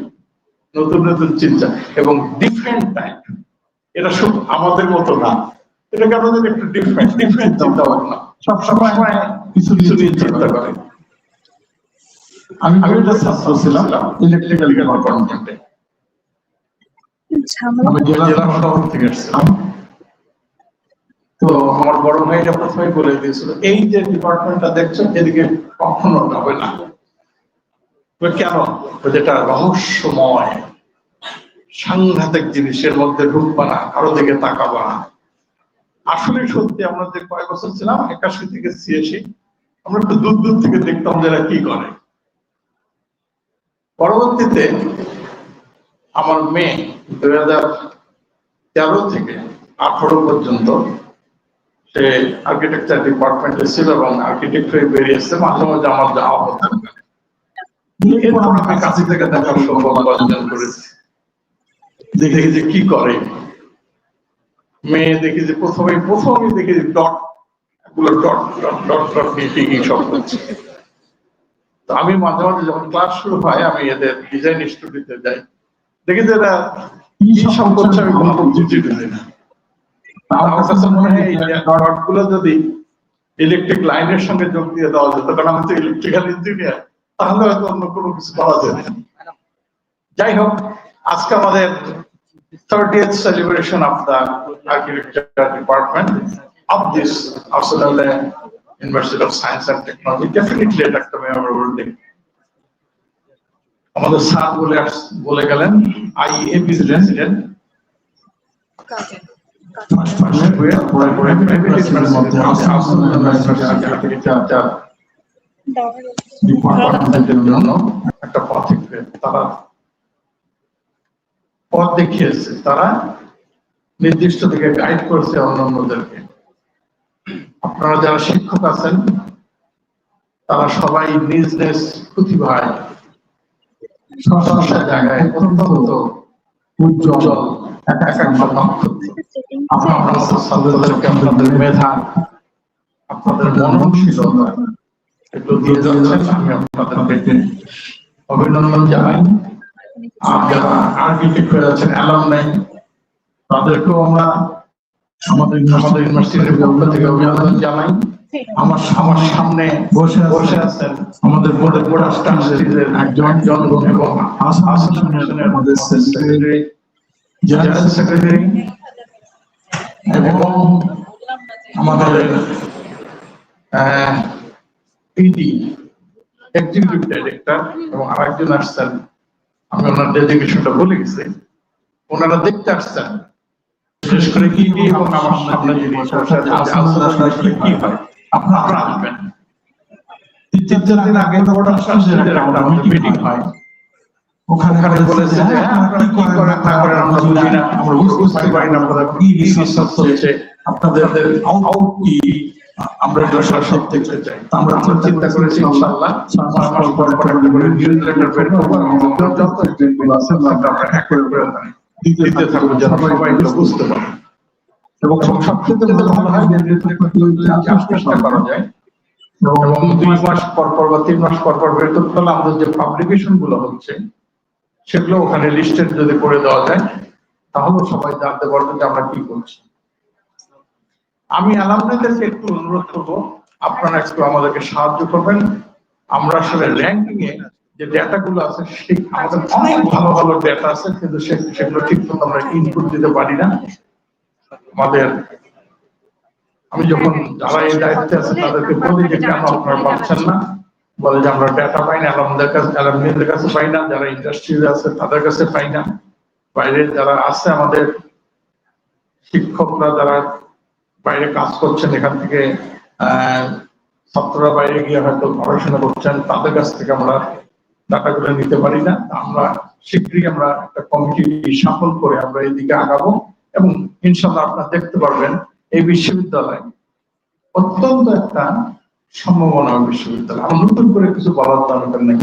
নতুন নতুন চিন্তা এবং ডিফারেন্ট টাইপ। এটা শুধু আমাদের মতো না, এটা কেমন একটু ডিফারেন্ট চিন্তা ভাবনা, সবসময় কিছু কিছু নিয়ে চিন্তা করে। আমি একটা ছাত্র ছিলাম ইলেকট্রিক্যাল ডিপার্টমেন্টে, আমি জেলা শহর থেকে এসেছিলাম। তো আমার বড় ভাইরা প্রথমে বলে দিয়েছিল, এই যে ডিপার্টমেন্টটা দেখছো এদিকে কখনো যাবে না। কেন? যেটা রহস্যময়, সাংঘাতিক জিনিসের মধ্যে ঢুকবা না, কারো দিকে তাকাবা না। আসলে সত্যি আমরা যে কয়েক বছর ছিলাম 81 থেকে 86, আমরা একটু দূর দূর থেকে দেখতাম যারা কি করে। পরবর্তীতে আমার মেয়ে 2013 থেকে 18 পর্যন্ত সে আর্কিটেকচার ডিপার্টমেন্টে ছিল এবং আর্কিটেক্ট হয়ে বেরিয়েছে। মাঝে মাঝে আমার যাওয়া হতো। এরপর আমি কাছে থেকে দেখার সৌভাগ্য অর্জন করেছি। দেখি যে কি করে মেয়ে, দেখি যে প্রথমে দেখি যে ডট গুলো ডট ডট ডট ডট কি সব করছে। তো আমি মাঝে মাঝে যখন ক্লাস শুরু হয় আমি এদের ডিজাইন স্টুডিওতে যাই, দেখি যে এরা কি সব করছে আমি কোনো বুঝতে পারি না। আমার কাছে মনে হয় এই ডট গুলো যদি ইলেকট্রিক লাইনের সঙ্গে যোগ দিয়ে দেওয়া যেত, কারণ আমি তো ইলেকট্রিক্যাল ইঞ্জিনিয়ার, তাহলে হয়তো অন্য কোনো কিছু করা যাবে। যাই হোক, আজকে আমাদের 30th celebration of the architecture department of this Australia University of Science and Technology. Definitely একটা memorable day. আমাদের স্যার বলে গেলেন IAB president একটা পথে তারা পথ দেখিয়েছে, তারা নির্দিষ্ট দিকে গাইড করেছে অন্যান্যদেরকে। আপনারা যারা শিক্ষক আছেন তারা সবাই নিজ নিজ প্রতিভায় জায়গায় অত্যন্ত উজ্জ্বল এক একটা নক্ষত্র। আপনারা ছাত্রদেরকে আপনাদের মেধা, আপনাদের মননশীলতা একটু দিয়ে যাচ্ছেন, আমি আপনাদেরকে অভিনন্দন জানাই। আর যারা আর্কিটেক্ট হয়ে যাচ্ছেন অ্যালামনাই, তাদেরকেও আমরা আমাদের ইউনিভার্সিটির পক্ষ থেকে অভিনন্দন জানাই। আমার সামনে বসে আছেন আমাদের বোর্ডের ট্রাস্টিদের একজন এবং আমাদের সেক্রেটারি, জেনারেল সেক্রেটারি এবং আমাদের পিডি এক্সিকিউটিভ ডাইরেক্টর এবং আরেকজন আসছেন, আমি ওনার ডেজিগনেশনটা ভুলে গেছি। ওনারা দেখতে আসছেন, বিশেষ করে কি এবং আমার সামনে যিনি কি হয় আপনারা আসবেন। 3-4 দিন আগে আমাদের মিটিং হয়, ওখানে বলেছে যে আপনারা কি করেন না করেন আমরা বুঝি না, আমরা বুঝতে পারি না আপনাদের কি রিসার্চ হচ্ছে, আপনাদের আউট কি, আমরা এটা সব দেখতে চাই। আমরা চিন্তা করেছি ইনশাআল্লাহ 6 মাস পর করে নিউজ লেটার বের করব এবং যত যেগুলো আছে আমরা এক করে দিতে থাকবো যেন সবাই বুঝতে পারে। এবং সবচেয়ে ভালো হয় যে চেষ্টা করা যায় এবং 2 মাস পর বা 3 মাস পর বের করতে হলে আমাদের যে পাবলিকেশন গুলো হচ্ছে সেগুলো ওখানে লিস্টেড যদি করে দেওয়া যায় তাহলে সবাই জানতে পারবে যে আমরা কি করছি। আমি অ্যালামনাইদেরকে একটু অনুরোধ করবো, আপনারা একটু আমাদেরকে সাহায্য করবেন। আমরা আসলে র্যাঙ্কিং এ যে ডেটা গুলো আছে, আমাদের অনেক ভালো ভালো ডেটা আছে, কিন্তু সেগুলো ঠিক মতো আমরা ইনপুট দিতে পারি না। আমি যখন যারা এই দায়িত্বে আছে তাদেরকে বলি যে কেন আপনারা পাচ্ছেন না, বলে যে আমরা ডেটা পাই না, অ্যালামনাইদের কাছে পাই না, যারা ইন্ডাস্ট্রিতে আছে তাদের কাছে পাই না, বাইরে যারা আছে আমাদের শিক্ষকরা যারা বাইরে কাজ করছেন, এখান থেকে ছাত্ররা বাইরে গিয়ে হয়তো পড়াশোনা করছেন, তাদের কাছ থেকে আমরা ডাটাগুলো নিতে পারি না। আমরা শীঘ্রই আমরা একটা কমিটি সফল করে আমরা এদিকে আগাবো এবং ইনশাআল্লাহ আপনারা দেখতে পারবেন এই বিশ্ববিদ্যালয় অত্যন্ত একটা সম্ভাবনা বিশ্ববিদ্যালয়। আমরা নতুন করে কিছু বলার দরকার নেই।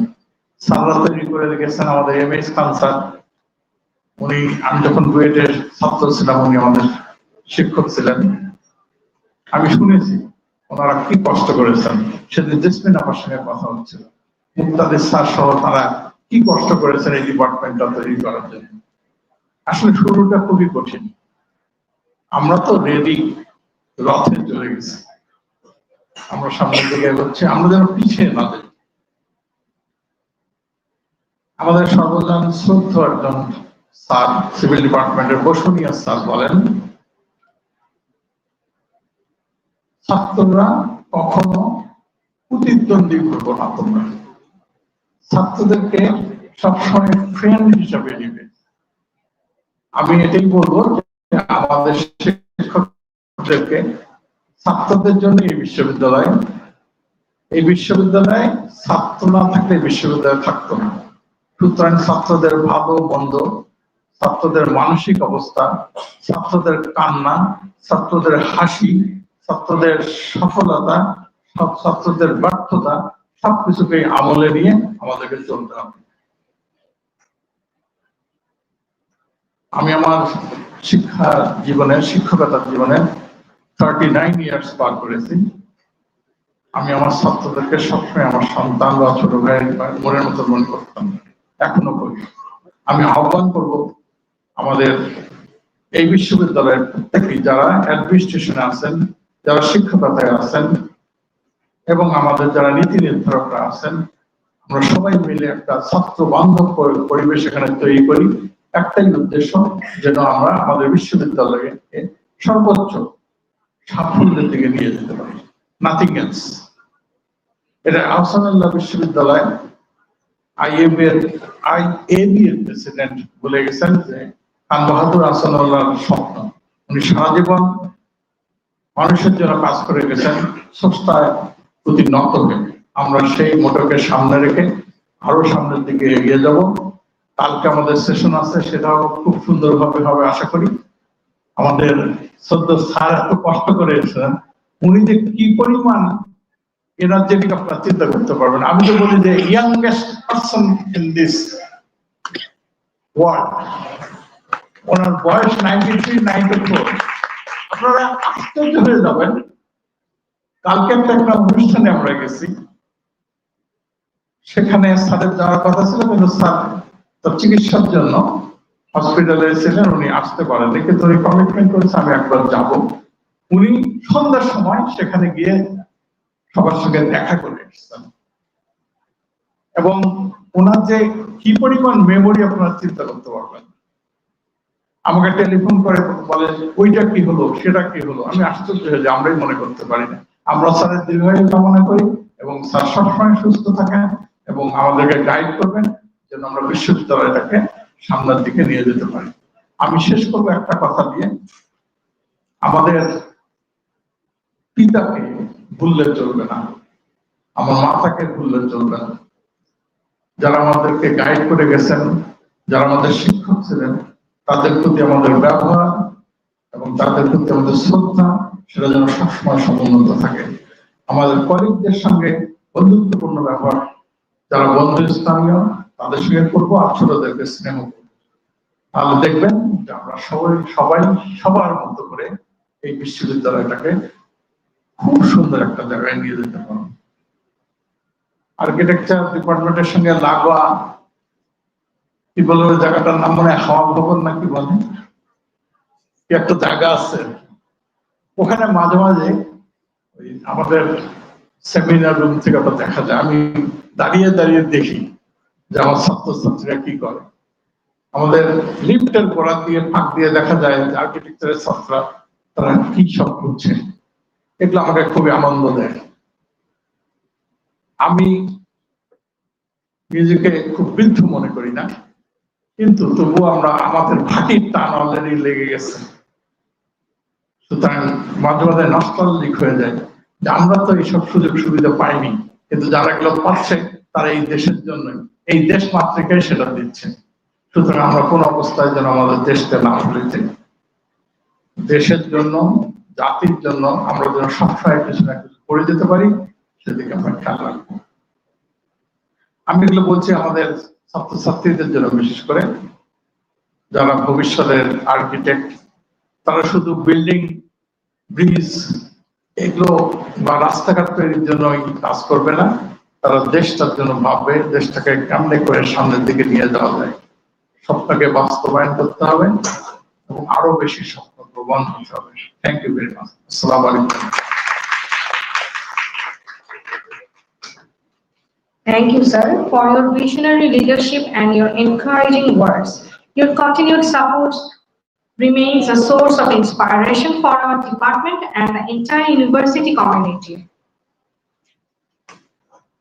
স্যাররা তৈরি করে রেখেছেন, আমাদের এমএস খান স্যার, উনি আমি যখন বুয়েটের ছাত্র ছিলাম উনি আমাদের শিক্ষক ছিলেন। আমি শুনেছি ওনারা কি কষ্ট করেছেন। সেদিন জেসমিন আপার সঙ্গে কথা হচ্ছিল, মুক্তাদির স্যার সহ তারা কি কষ্ট করেছেন এই ডিপার্টমেন্টটা তৈরি করার জন্য। আসলে শুরুটা খুবই কঠিন। আমরা তো রেডি, রথে চলে গেছি, আমরা সামনের দিকে এগোচ্ছি, আমরা যেন পিছিয়ে না যাই। আমাদের সর্বজন শ্রদ্ধ একজন স্যার, সিভিল ডিপার্টমেন্টের বসুনিয়া স্যার বলেন, ছাত্ররা কখনো প্রতিদ্বন্দ্বী করবো না, তোমরা ছাত্রদেরকে সবসময় ফ্রেন্ড হিসাবে নিবে। আমি এটাই বলবো যে আমাদের শিক্ষকদেরকে ছাত্রদের জন্য এই বিশ্ববিদ্যালয়ে ছাত্র না থাকলে বিশ্ববিদ্যালয় থাকতো না। সুতরাং ছাত্রদের ভালো মন্দ, ছাত্রদের মানসিক অবস্থা, ছাত্রদের কান্না, ছাত্রদের হাসি, ছাত্রদের সফলতা, সব ছাত্রদের ব্যর্থতা সবকিছুকে আমলে নিয়ে আমাদেরকে চলতে হবে। আমি আমার শিক্ষা জীবনে, শিক্ষকতার জীবনে 39 ইয়ার্স পার করেছি। আমি আমার ছাত্রদেরকে সবসময় আমার সন্তান বা ছোট ভাই মনের মতো মনে করতাম, এখনো করি। আমি আহ্বান করব আমাদের এই বিশ্ববিদ্যালয়ের প্রত্যেকেই যারা অ্যাডমিনিস্ট্রেশনে আছেন, যারা শিক্ষকতায় আছেন এবং আমাদের যারা নীতি নির্ধারকরা আছেন, আমরা সবাই মিলে একটা ছাত্র বান্ধব পরিবেশ এখানে তৈরি করি। একটাই উদ্দেশ্য, যেন আমরা আমাদের বিশ্ববিদ্যালয়কে সর্বোচ্চ সাফল্যের দিকে নিয়ে যেতে পারি, নাথিং এলস। এটা আহসানুল্লাহ বিশ্ববিদ্যালয় আইএবি এর প্রেসিডেন্ট বলে গেছেন যে খান বাহাদুর আহসানুল্লাহর স্বপ্ন, উনি সারা জীবন মানুষের জন্য কাজ করে গেছেন, স্রষ্টার প্রতি নত হয়ে। আমরা সেই মোটরকে সামনে রেখে আরো সামনের দিকে এগিয়ে যাব। কালকে আমাদের সেশন আছে, সেটাও খুব সুন্দরভাবে হবে আশা করি। আমাদের শ্রদ্ধ স্যার এত কষ্ট করে এসেছেন, উনি যে কি পরিমাণ এনার্জেটিক আপনারা চিন্তা করতে পারবেন। আমি তো বলি যে youngest person in this world, ওনার বয়স 93, 94। আপনারা আশ্চর্য হয়ে যাবেন। কালকে একটা অনুষ্ঠানে আমরা গেছি, সেখানে স্যারের যাওয়ার কথা ছিল কিন্তু স্যার তার চিকিৎসার জন্য হসপিটালে ছিলেন, উনি আসতে পারেননি, কিন্তু উনি কমিটমেন্ট করেছে আমি একবার যাব। উনি সন্ধ্যার সময় সেখানে গিয়ে সবার সঙ্গে দেখা করে এসেছেন এবং ওনার যে কি পরিমাণ মেমোরি আপনারা চিন্তা করতে পারবেন। আমাকে টেলিফোন করে বলে ওইটা কি হলো, সেটা কি হলো। আমি আশ্চর্য হয়ে যাই, আমরাই মনে করতে পারি না। আমরা স্যারের দীর্ঘায়ু কামনা করি এবং স্যার সবসময় সুস্থ থাকেন এবং আমাদেরকে গাইড করবেন যেন আমরা বিশ্ববিদ্যালয়টাকে সামনের দিকে নিয়ে যেতে পারি। আমি শেষ করবো একটা কথা দিয়ে, আমাদের পিতাকে ভুললে চলবে না, আমার মাতাকে ভুললে চলবে না। যারা আমাদেরকে গাইড করে গেছেন, যারা আমাদের শিক্ষক ছিলেন, তাদের প্রতি আমাদের ব্যবহার এবং তাদের প্রতি আমাদের শ্রদ্ধা সেটা যেন সবসময় সমুন্নত থাকে। আমাদের কলিগদের সঙ্গে বন্ধুত্বপূর্ণ ব্যবহার, যারা বন্ধু স্থানীয় তাদের সঙ্গে করবো, আর ছোটদেরকে স্নেহ করবো। তাহলে দেখবেন যে আমরা সবাই সবার মতো করে এই বিশ্ববিদ্যালয়টাকে খুব সুন্দর একটা জায়গায় নিয়ে যেতে পারবো। আর্কিটেকচার ডিপার্টমেন্টের সঙ্গে লাগোয়া কি বলবো, জায়গাটার নাম মনে হয় হাওয়া ভবন নাকি বলে, কি একটা জায়গা আছে ওখানে। মাঝে মাঝে আমাদের সেমিনার রুম থেকে ওটা দেখা যায়। আমি দাঁড়িয়ে দাঁড়িয়ে দেখি যে আমার ছাত্রছাত্রীরা কি করে। আমাদের লিফটের গোড়া দিয়ে ফাঁক দিয়ে দেখা যায় যে আর্কিটেকচারের ছাত্ররা তারা কি সব করছে। এগুলো আমাকে খুবই আনন্দ দেয়। আমি নিজেকে খুব বৃদ্ধ মনে করি না, কিন্তু তবুও আমরা আমাদের ভাটির টান অলরেডি লেগে গেছে। সুতরাং মাঝে মাঝে নস্টালজিক হয়ে যায় যে আমরা তো এইসব সুযোগ সুবিধা পাইনি, কিন্তু যারা এগুলো পাচ্ছে তারা এই দেশের জন্য, এই দেশ মাতৃকাই সেটা দিচ্ছে। সুতরাং আমরা কোন অবস্থায় যেন আমাদের দেশকে না ভুলে যাই। দেশের জন্য, জাতির জন্য আমরা যেন সবসময় কিছু না কিছু করে যেতে পারি, সেদিকে আমরা খেয়াল রাখবো। আমি এগুলো বলছি আমাদের ছাত্রছাত্রীদের জন্য, বিশেষ করে যারা ভবিষ্যতের আর্কিটেক্ট। তারা শুধু বিল্ডিং, ব্রিজ এগুলো বা রাস্তাঘাট তৈরির জন্য কাজ করবে না, তারা দেশটার জন্য ভাববে, দেশটাকে কেমনে করে সামনের দিকে নিয়ে যাওয়া যায়, স্বপ্নকে বাস্তবায়ন করতে হবে এবং আরো বেশি স্বপ্ন প্রবণ হতে হবে। Thank you very much. আসসালামু আলাইকুম। Thank you, sir, for your visionary leadership and your encouraging words. Your continued support remains a source of inspiration for our department and the entire university community.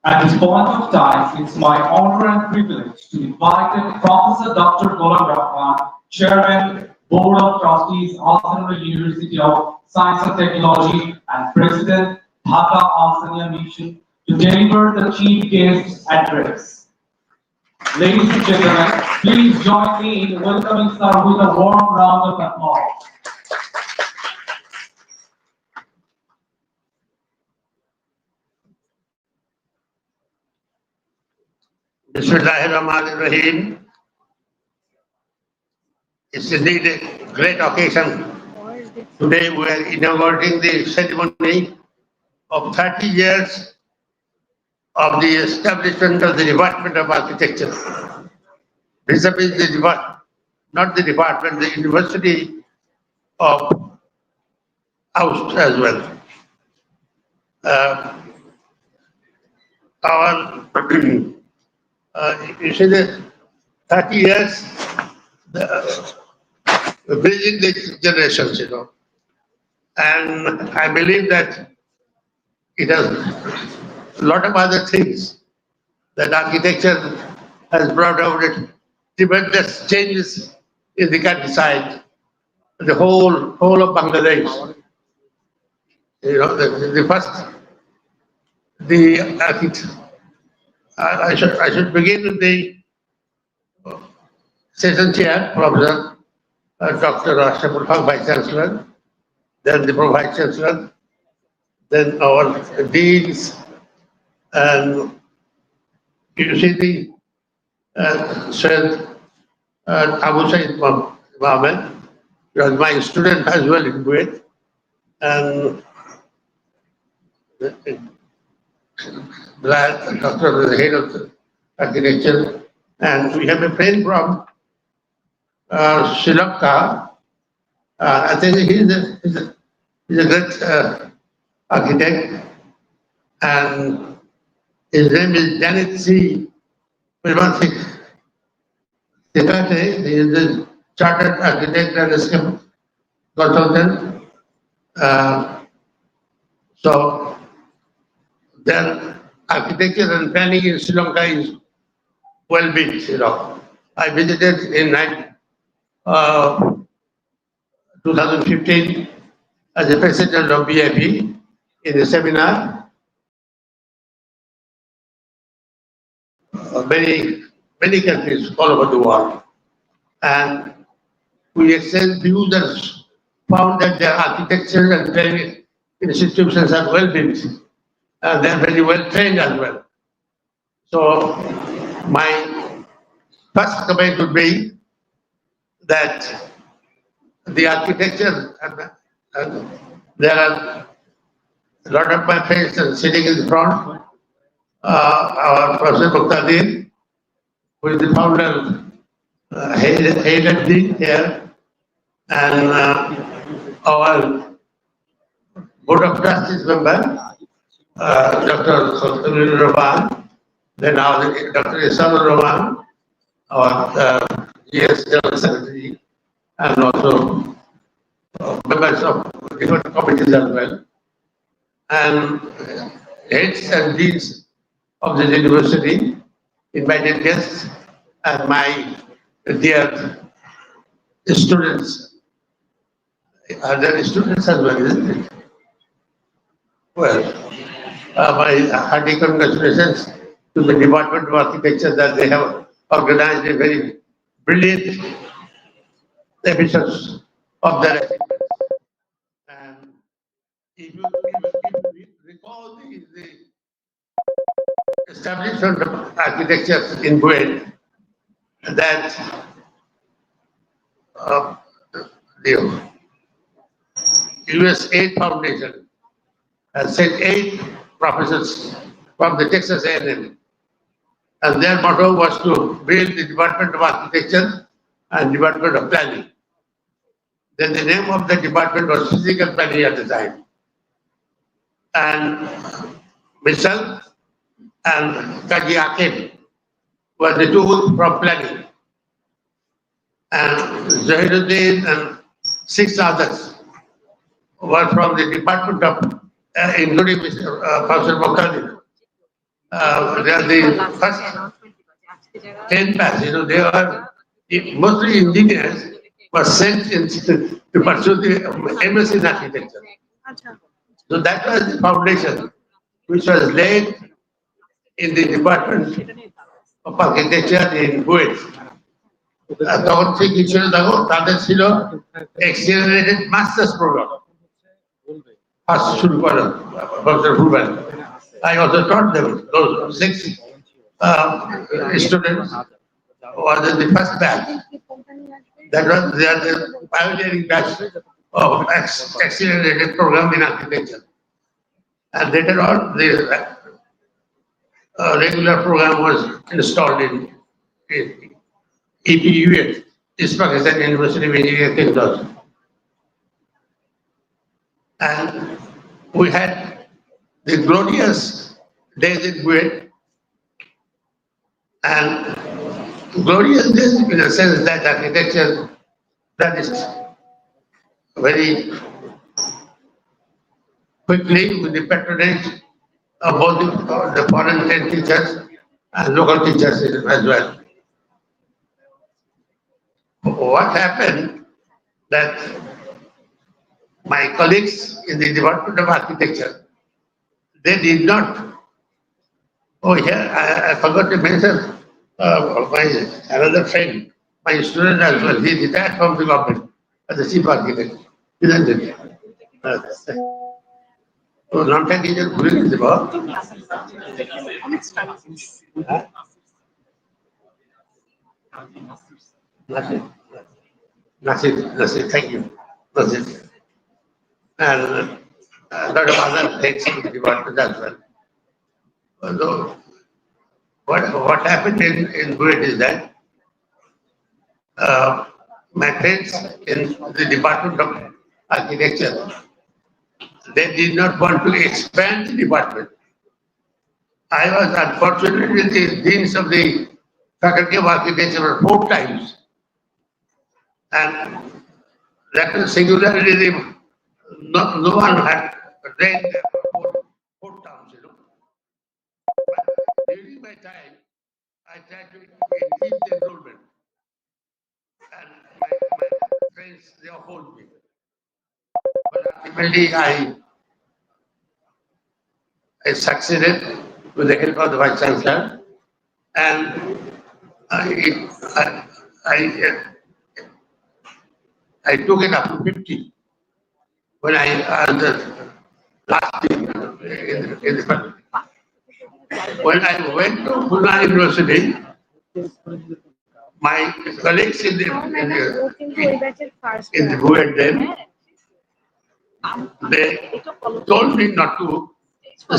At this point of time, it's my honor and privilege to invite Professor Dr. Ghulam Rahman, Chairman, Board of Trustees, Alexandria University of Science and Technology, and President, Dhaka Alexandria Mission, to deliver the chief guest address. Ladies and gentlemen, please join me in welcoming sir with a warm round of applause. Bismillahirrahmanirrahim. It's indeed a great occasion. Today we are inaugurating the ceremony of 30 years of the establishment of the Department of Architecture. Vis-a-vis the not the department, the University of AUST as well. You see the 30 years, bridging the generations, and I believe that it has a lot of other things that architecture has brought out, tremendous changes in the countryside, the whole of Bangladesh. The first, I should begin with the session chair, Professor Dr. Ashraful Haq, Vice Chancellor, then the Vice Chancellor, then our deans, and you see the Syed Abu Said Mohammed, who was my student as well in Kuwait, and Dr. the head of the architecture, and we have a friend from Sri Lanka. I think he's a great architect, and his name is Janet C. Pilmanthi. He is a chartered architect and a consultant. So then architecture and planning in Sri Lanka is well built. I visited in 2015 as the president of BIP in a seminar. Many countries all over the world, and we exchanged views and found that their architecture and planning institutions are well built, and they are very well trained as well. So my first comment would be that the architecture, and there are a lot of my friends sitting in the front. Our Professor Muqtadir, who is the founder, head of the here, and our Board of Trustees member, Dr. Sultan Rahman, then our Dr. Isanur Rahman, our GS General Secretary, and also members of different committees as well, and heads and deans of the university, invited guests, and my dear students There are students as well, isn't it? Well, my hearty congratulations to the Department of Architecture that they have organized a very brilliant episodes of their achievements. And if you recall the establishment of architecture in Kuwait, that the US Aid Foundation has sent 8 professors from the Texas A&M, and their motto was to build the Department of Architecture and Department of Planning. Then the name of the department was Physical Planning at the time. And myself and Kaji Akib were the two from planning. And Zahiruddin and 6 others were from the department of, including Mr. Professor Mokhtardi. They are the first 10 batch, they are mostly engineers were sent to pursue the MS in architecture. So that was the foundation which was laid in the Department of Architecture in Kuwait. তখন থেকে কি ছিল দেখো তাদের ছিল accelerated masters program. First শুরু করা Professor Ruben. I also taught them those 6 students was in the first batch. That was they are the pioneering batch of accelerated program in architecture. And later on, the regular program was installed in EPUS, East Pakistan University of Engineering Technology. And we had the glorious days in Kuwait, and glorious days in the sense that architecture that is very quickly with the patronage of both the foreign trained teachers and local teachers as well. What happened that my colleagues in the Department of Architecture, they did not, I forgot to mention my another friend, my student as well, he retired from the government as a chief architect, isn't it? So নামটা কি যেন ভুলে গেছি বাবা Nasir, thank you. Nasir. And a lot of other things in the department as well. So what happened in Kuwait is that my friends in the Department of Architecture, they did not want to expand the department. I was unfortunately the deans of the Faculty of Architecture 4 times. And that was singularly, no one had read 4 terms, But during my time, I tried to increase the enrollment. And my friends, they opposed me. But ultimately, I succeeded with the help of the Vice Chancellor. And I took it up to 50 when I the last year in the faculty. When I went to Pune University, my colleagues in the Kuwait then, they told me not to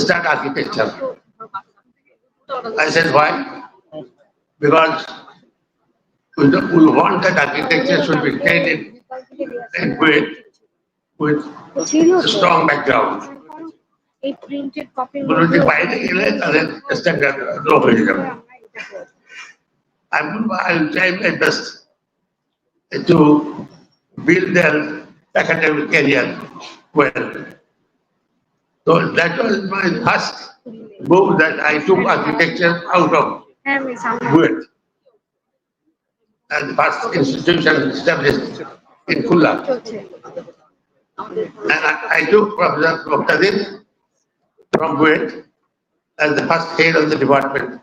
start architecture. I said, why? Because we want that architecture should be trained in Kuwait with a strong background. যদি বাইরে গেলে তাদের standard লো হয়ে যাবে I'll try my best to build their academic career well. So that was my first move that I took architecture out of Kuwait. And the first institution established in Kulla. And I took Professor Muqtadir from Kuwait as the first head of the department,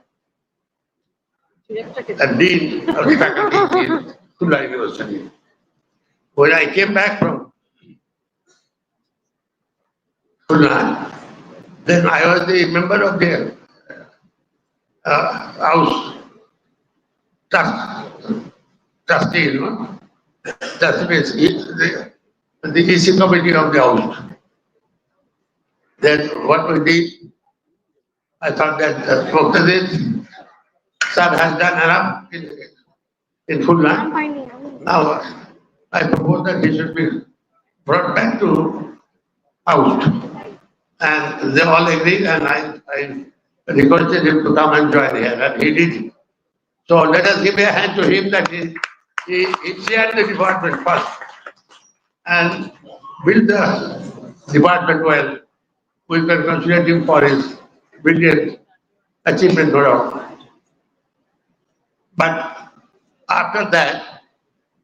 and dean of the faculty in Tula University. When I came back from Tula, then I was the member of the AUST trustee, you know. Trustee means the EC committee of the AUST. Then what we did, I thought that Muqtadir sir has done enough in Fulna. Now I propose that he should be brought back to AUST. And they all agreed, and I requested him to come and join here, and he did. So let us give a hand to him that he chaired the department first and built the department well. We can congratulate him for his brilliant achievement, no doubt. But after that,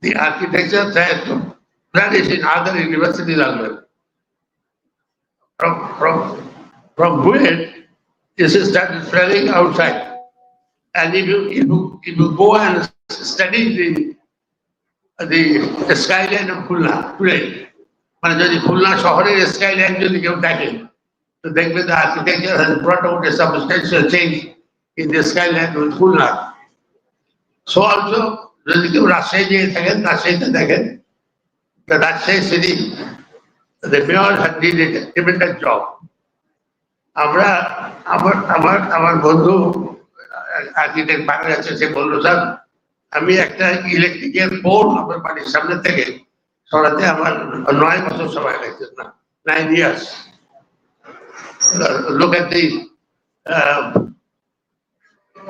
the architecture tried to flourish in other universities as well. From Kuwait, this is started spreading outside. And if you go and study the skyline of Khulna today, মানে যদি খুলনা শহরের skyline যদি কেউ দেখে, তো দেখবে the architecture has brought out a substantial change in the skyline of Khulna. So also, যদি কেউ রাজশাহী গিয়ে থাকেন, রাজশাহীতে দেখেন, the Rajshahi city, the mayor had did a tremendous job. আমার বন্ধু আর্কিটেক্ট বাংলা আছে, সে বললো স্যার আমি একটা ইলেকট্রিকের পোল আমার বাড়ির সামনে থেকে সরাতে আমার 9 বছর সময় লাগছে না, 9 years. Look at the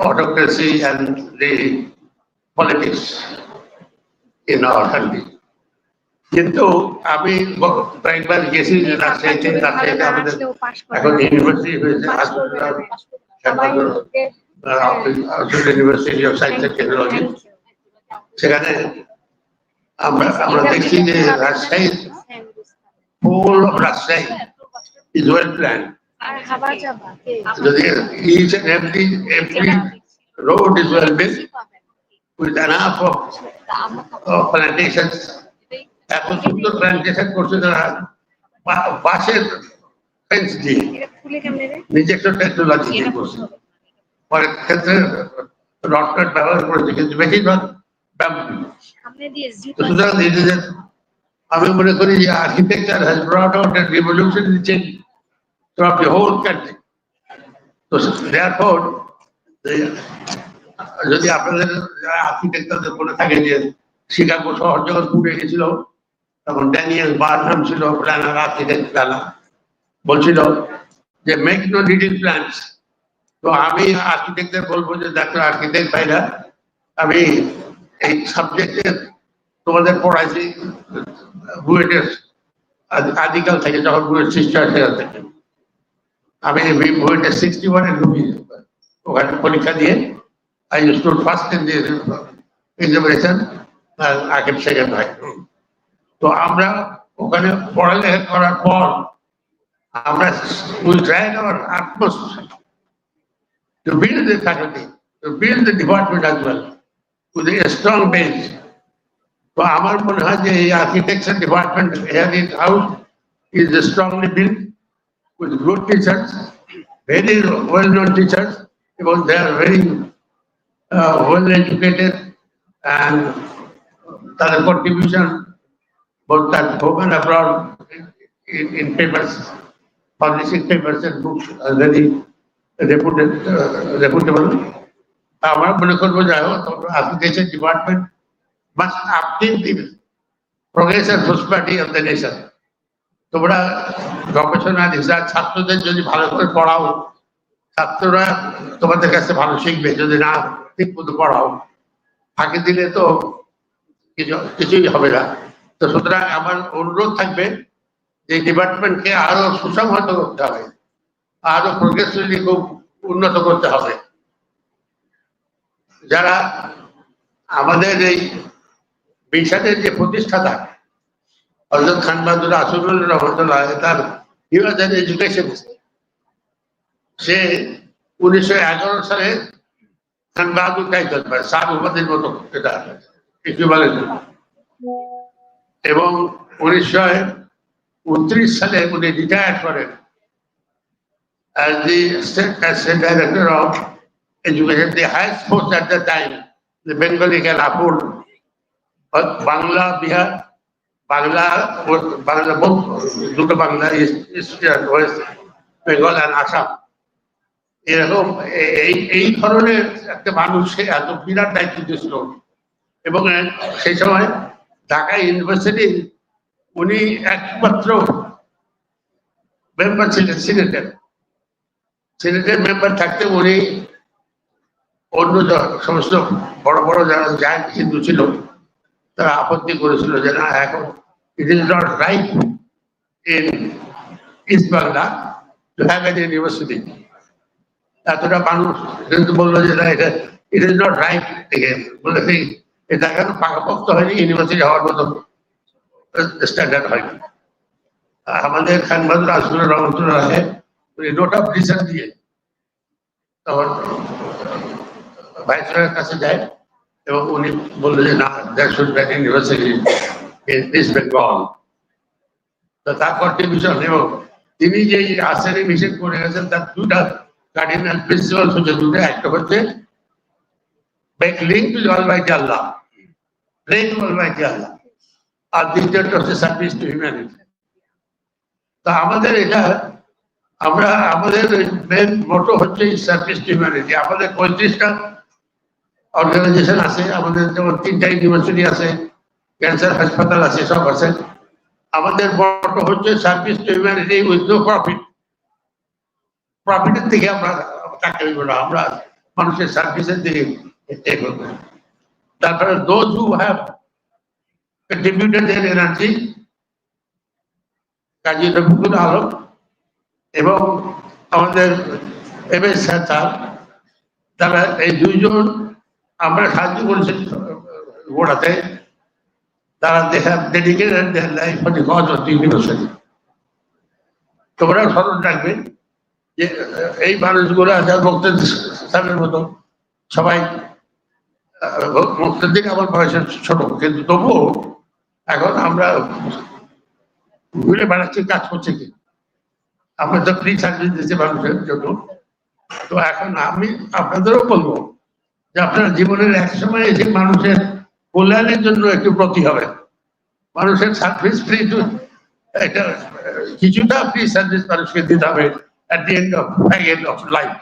autocracy and the politics in our country. কিন্তু আমি কয়েকবার গেছি যে রাজশাহীতে আমাদের এখন ইউনিভার্সিটি হয়েছে, university of science and technology. সেখানে আমরা দেখছি যে Rajshahi, full of Rajshahi is well plan. যদি each and every road is well built with enough of plantations, এত সুন্দর প্ল্যান্টেশন করছে তারা বাঁশের ফেন্স দিয়ে, নিজস্ব টেকনোলজি দিয়ে করছে। পরে ক্ষেত্রে রডকাট ব্যবহার করেছে, কিন্তু বেশিরভাগ ব্যাম্বু। সুতরাং আমি মনে করি যে architecture has brought out A revolutionary change throughout the whole country. So therefore, যদি আপনাদের আর্কিটেক্টরদের বলে থাকে যে শিকাগো শহর যখন পুড়ে গেছিল, তখন ড্যানিয়েল বার্নাম ছিল প্ল্যানার, আর্কিটেক্ট প্ল্যানার, বলছিল যে মেক নো ডিটেল প্ল্যানস। তো আমি আর্কিটেক্টদের বলবো যে দেখো আর্কিটেক্ট ভাইরা, আমি এই সাবজেক্টে তোমাদের পড়াইছি বুয়েটের আদিকাল থেকে, যখন বুয়েট সৃষ্টি হয় সেখান থেকে। আমি বুয়েটে 61-এ ঢুকি, ওখানে পরীক্ষা দিয়ে I stood first in the examination and I came second right. তো আমরা ওখানে পড়ালেখা করার পর আমরা we tried our utmost to build the faculty, to build the department as well with a strong base. তো আমার মনে হয় যে এই architecture department here in house is strongly built with good teachers, very well-known teachers, because they are very well-educated, and their contribution, both at home and abroad, in papers, publishing papers and books, are very reputable. আমার মনে করবো যাই হোক, architecture department must upkeep the progress and prosperity of the nation. তোমরা গবেষণা research ছাত্রদের যদি ভালো করে পড়াও, ছাত্ররা তোমাদের কাছে ভালো শিখবে। যদি না ঠিক মতো পড়াও, ফাঁকি দিলে তো কিছুই হবে না। তো সুতরাং আমার অনুরোধ থাকবে যে ডিপার্টমেন্টকে আরো সুসংহত করতে হবে, আরো প্রোগ্রেসিভলি খুব উন্নত করতে হবে। যারা আমাদের এই মিশনের যে প্রতিষ্ঠাতা, হযরত খান বাহাদুর আসফুল রহমতুল্লাহ তার হি ওয়াজ অ্যান এডুকেশনিস্ট। সে 1911 সালে খান বাহাদুর টাইটেল পায়, স্যার উপাধির মতো এটা ইকুইভ্যালেন্ট। এবং 1929 সালে উনি রিটায়ার করেন as the state director of education, the highest post at the time the Bengali can afford. But Bangla, Bihar, Bangla, both দুটো Bangla, East and West Bengal and Assam, এরকম এই ধরনের একটা মানুষকে এত বিরাট দায়িত্ব দিয়েছিল। এবং সেই সময় ঢাকা ইউনিভার্সিটি উনি একমাত্র মেম্বার ছিলেন সিনেটের মেম্বার থাকতে উনি অন্য সমস্ত বড় বড় যারা জায়েন্ট হিন্দু ছিল তারা আপত্তি করেছিল যে না, এখন it is not right in east Bangla to have an university. এতটা মানুষ কিন্তু বললো যে না, এটা ইট ইজ নট রাইট, বলে এটা এখন পাকাপোক্ত হয়নি, ইউনিভার্সিটি হওয়ার মতো স্ট্যান্ডার্ড হয়নি। আমাদের খান বাহাদুর আসফুল রহমতুল্লাহ নোট অফ ডিসেন্ট দিয়ে তখন ভাইসরয়ের কাছে যায় এবং উনি বললো যে না, that should be university in east Bengal. তার কন্ট্রিবিউশন এবং তিনি যে আসেরি মিশন করে গেছেন তার দুটা কার্ডিনাল প্রিন্সিপাল হচ্ছে দুটো। একটা হচ্ছে make link to almighty Allah, pray to almighty Allah, আর দ্বিতীয়টা হচ্ছে সার্ভিস টু হিউম্যানিটি। তা আমাদের এটা আমাদের মেন মোটো হচ্ছে সার্ভিস টু হিউম্যানিটি। আমাদের 35টা অর্গানাইজেশন আছে, আমাদের যেমন 3টা ইউনিভার্সিটি আছে, ক্যান্সার হাসপাতাল আছে, সব আছে। আমাদের মোটো হচ্ছে service to humanity with no profit. প্রফিটের দিকে আমরা টাকা দিব না, আমরা মানুষের সার্ভিসের দিকে করব। তারপরে those who have contributed their energy, Kazi Rafiqul Alam এবং আমাদের এমএস স্যার, তারা এই দুইজন আমরা সাহায্য করেছি গোড়াতে। তারা dedicated their life for the cause of the university. তোমরা স্মরণ রাখবে যে এই মানুষগুলো আছে মুক্তাদির সাহেবের মতো সবাই। মুক্তাদির আমার বয়সের ছোট, কিন্তু তবুও এখন আমরা ঘুরে বেড়াচ্ছি, কাজ করছে কি। আমরা তো ফ্রি সার্ভিস দিচ্ছি মানুষের জন্য। তো এখন আমি আপনাদেরও বলবো যে আপনার জীবনের এক সময় এসে মানুষের কল্যাণের জন্য একটু প্রতি হবে। মানুষের সার্ভিস ফ্রি, একটা কিছুটা ফ্রি সার্ভিস মানুষকে দিতে হবে at the end of life।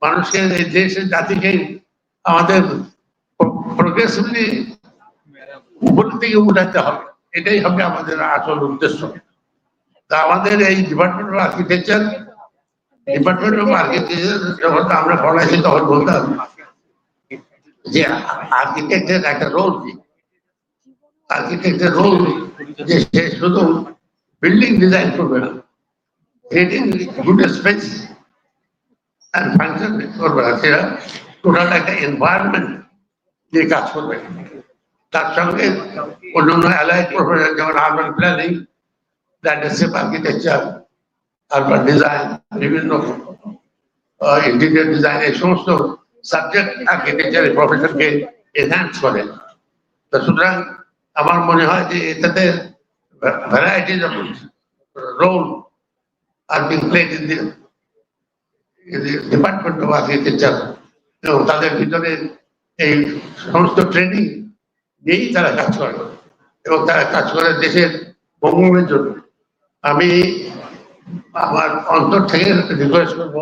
মানুষকে এই দেশের জাতিকে আমাদের প্রোগ্রেসিভলি উপরের দিকে উঠাতে হবে, এটাই হবে আমাদের আসল উদ্দেশ্য। তা আমাদের এই ডিপার্টমেন্ট অফ আর্কিটেকচার যখন আমরা পড়াইছি তখন বলতাম যে আর্কিটেক্টের একটা রোল কি। আর্কিটেক্টের রোল যে সে শুধু বিল্ডিং ডিজাইন করবে না, creating good space and function করবে না, সেটা টোটাল একটা এনভায়রনমেন্ট দিয়ে কাজ করবে। তার সঙ্গে অন্যান্য অ্যালাইড প্রফেশন যেমন urban planning, landscape architecture, urban design, বিভিন্ন ইন্টেরিয়র ডিজাইন, এই সমস্ত সাবজেক্ট আর্কিটেকচার প্রফেশনকে এনহ্যান্স করে। তো সুতরাং আমার মনে হয় যে এটাতে varieties of role are being played in the Department of Architecture, এবং তাদের ভিতরে এই সমস্ত ট্রেনিং নিয়েই তারা কাজ করে এবং তারা কাজ করে দেশের মঙ্গলের জন্য। আমি আমার অন্তর থেকে রিকোয়েস্ট করবো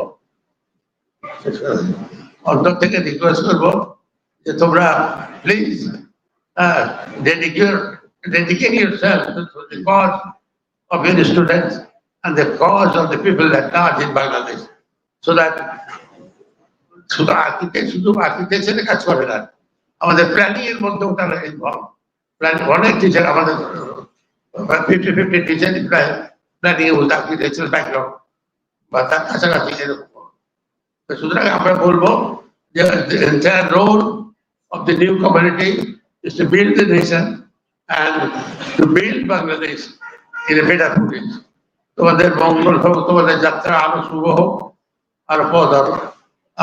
যে তোমরা please dedicate yourself to the cause of your students and the cause of the people at large in Bangladesh, so that শুধু আর্কিটেকচারে কাজ করে না, আমাদের প্ল্যানিং এর মধ্যেও তারা ইনভলভ। অনেক টিচার আমাদের 50-50 টিচার প্ল্যানিং এ বলতে আর্কিটেকচার ব্যাকগ্রাউন্ড বা তার কাছাকাছি এরকম। সুতরাং আমরা বলবো যে the entire role of the new community is to build the nation and to build Bangladesh in a better footing. তোমাদের মঙ্গল হোক, তোমাদের যাত্রা আরো শুভ হোক, আরো পথ আরো।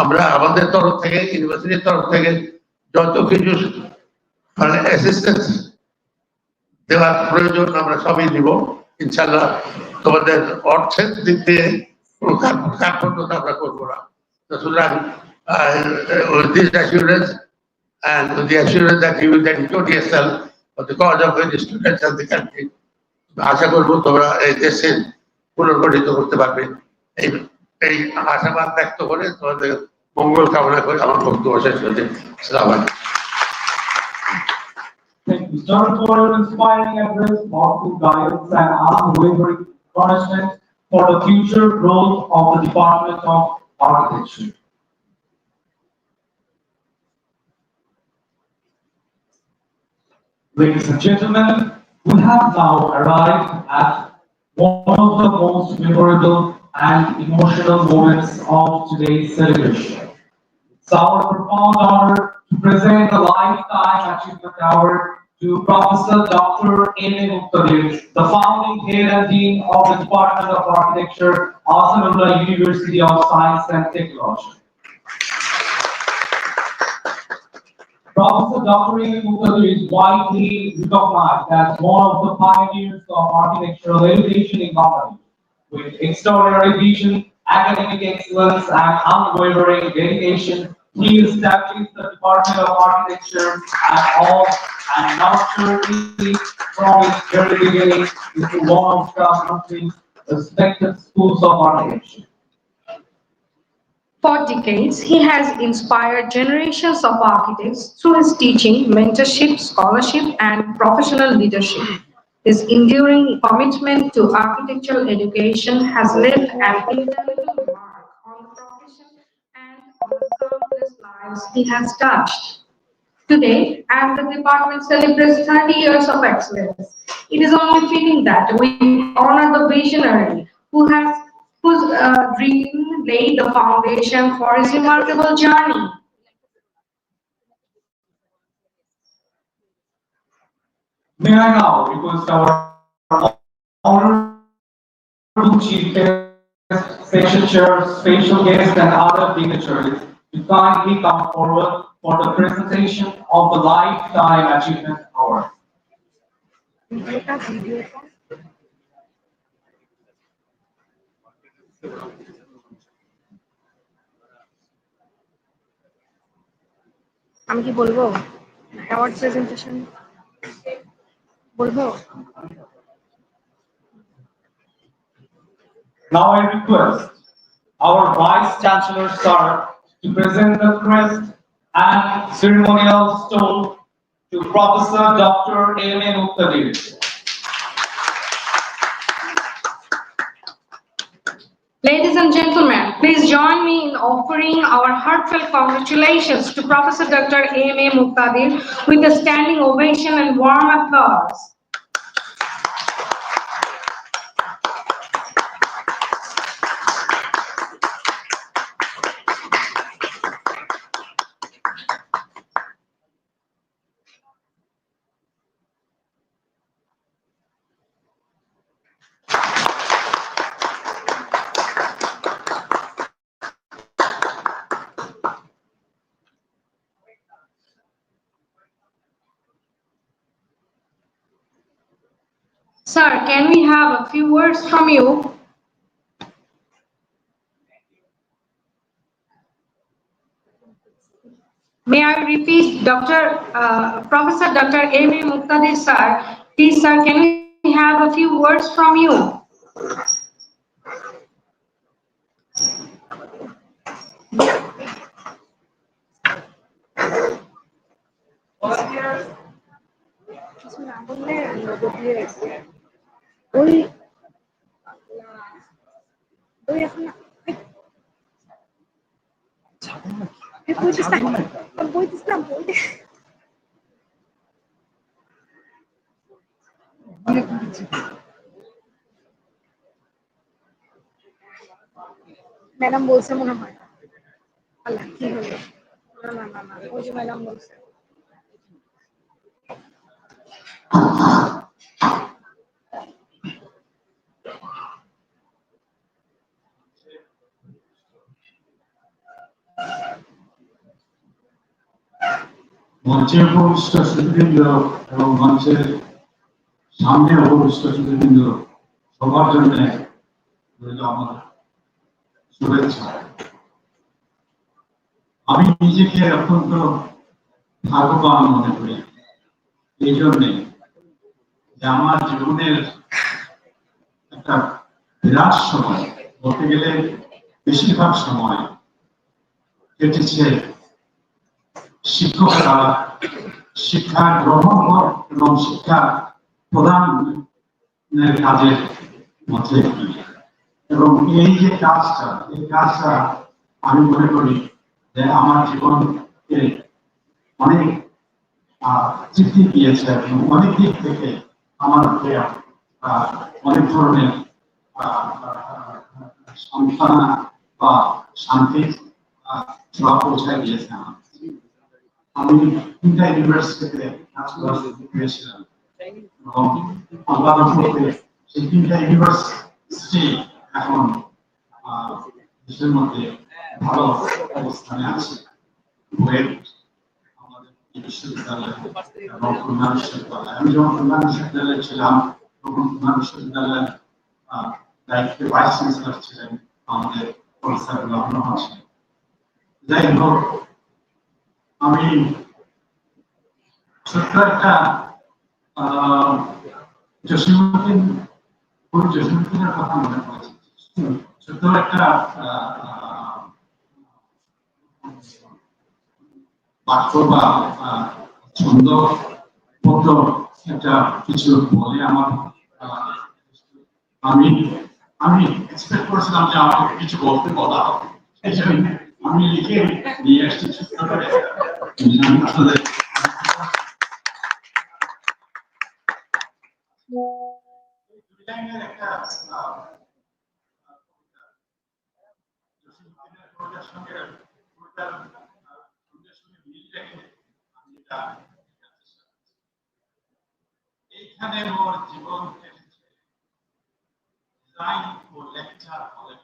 আমরা আমাদের তরফ থেকে, ইউনিভার্সিটির তরফ থেকে যত কিছু মানে অ্যাসিস্ট্যান্স দেওয়ার প্রয়োজন আমরা সবই দিব ইনশাল্লাহ। তোমাদের অর্থের দিক দিয়ে কোনো কার্পণ্যতা আমরা করবো না। সুতরাং with this assurance and with the assurance that you will dedicate yourself for the cause of the students and the country, আশা করবো তোমরা এই দেশে পুনর্গঠিত করতে পারবে। এই আশাবাদ ব্যক্ত করে তোমাদের মঙ্গল কামনা করে আমার বক্তব্য শেষ হয়েছে। আসসালামু আলাইকুম। Thank you, sir, for your inspiring address, thoughtful guidance, and unwavering encouragement for the future growth of the Department of Architecture. Ladies and gentlemen, we have now arrived at one of the most memorable and emotional moments of today's celebration. It's our profound honor to present the Lifetime Achievement Award to Professor Dr. A.M. Muqtadir, the founding head and dean of the Department of Architecture, Australian University of Science and Technology. Professor Dr. A.M. Muqtadir is widely recognized as one of the pioneers of architectural education in Bangladesh. With extraordinary vision, academic excellence, and unwavering dedication, he established the Department of Architecture and nurtured it from its very beginning into one of the country's respected schools of architecture. For decades, he has inspired generations of architects through his teaching, mentorship, scholarship, and professional leadership. His enduring commitment to architectural education has left an indelible mark on the profession and on the countless lives he has touched. Today, as the department celebrates 30 years of excellence, it is only fitting that we honor the visionary whose dream laid the foundation for his remarkable journey. May I now request our honorable chief guest, section chairs, special guests, and other dignitaries to kindly come forward for the presentation of the Lifetime Achievement Award. আমি কি বলবো award presentation বলবো? Now I request our Vice Chancellor Sir to present the crest and ceremonial stone to Professor Dr. A.M. Muqtadir. Ladies and gentlemen, please join me in offering our heartfelt congratulations to Professor Dr. A.M. Muqtadir with a standing ovation and warm applause. Sir, can we have a few words from you? May I repeat, Professor Dr. A.M. Muqtadir, sir. Please, sir, can we have a few words from you? কিছু না বললে বদলে গেছে ওই ওই এখন বইতেছিলাম madam বলছে মনে হয়। আল্লাহ কি হলো? না ওই যে ম্যাডাম বলছে। মঞ্চে উপবিষ্ট সুধীবৃন্দ এবং মঞ্চের সামনে উপবিষ্ট সুধীবৃন্দ সবার জন্য রইল আমার শুভেচ্ছা। আমি নিজেকে অত্যন্ত ভাগ্যবান মনে করি এই জন্যে যে আমার জীবনের একটা বিরাট সময়, বলতে গেলে বেশিরভাগ সময় কেটেছে শিক্ষকরা শিক্ষা গ্রহণ এবং শিক্ষা প্রদানের কাজের মধ্যে এবং এই যে কাজটা, এই কাজটা আমি মনে করি যে আমার জীবনকে অনেক তৃপ্তি দিয়েছে এবং অনেক দিক থেকে আমাকে অনেক ধরনের সান্ত্বনা বা শান্তির ছোঁয়া পৌঁছায় দিয়েছে আমার। আমি তিনটা ইউনিভার্সিটিতে কাজ করেছিলাম এবং আল্লাহ রহমতে সেই তিনটা ইউনিভার্সিটি এখন দেশের মধ্যে ভালো অবস্থানে আছে। আমাদের বিশ্ববিদ্যালয় এবং খুলনা বিশ্ববিদ্যালয়, আমি যখন খুলনা বিশ্ববিদ্যালয়ে ছিলাম তখন খুলনা বিশ্ববিদ্যালয়ের দায়িত্বে ভাইস চ্যান্সেলর ছিলেন আমাদের প্রফেসর রহমান ছিলেন। যাই হোক, আমি ছোট্ট একটা জসীমউদ্দিনের কথা মনে পড়েছে। ছোট্ট একটা বাক্য বা ছন্দ পদ্য একটা কিছু বলে আমার আমি আমি এক্সপেক্ট করেছিলাম যে আমাকে কিছু বলতে বলা হবে, এই জন্য আমি লিখে নিয়ে আসছি ছোট্ট করে। আসলে এইখানে ওর জীবন কেটেছে ডিজাইন ও লেকচার হলে।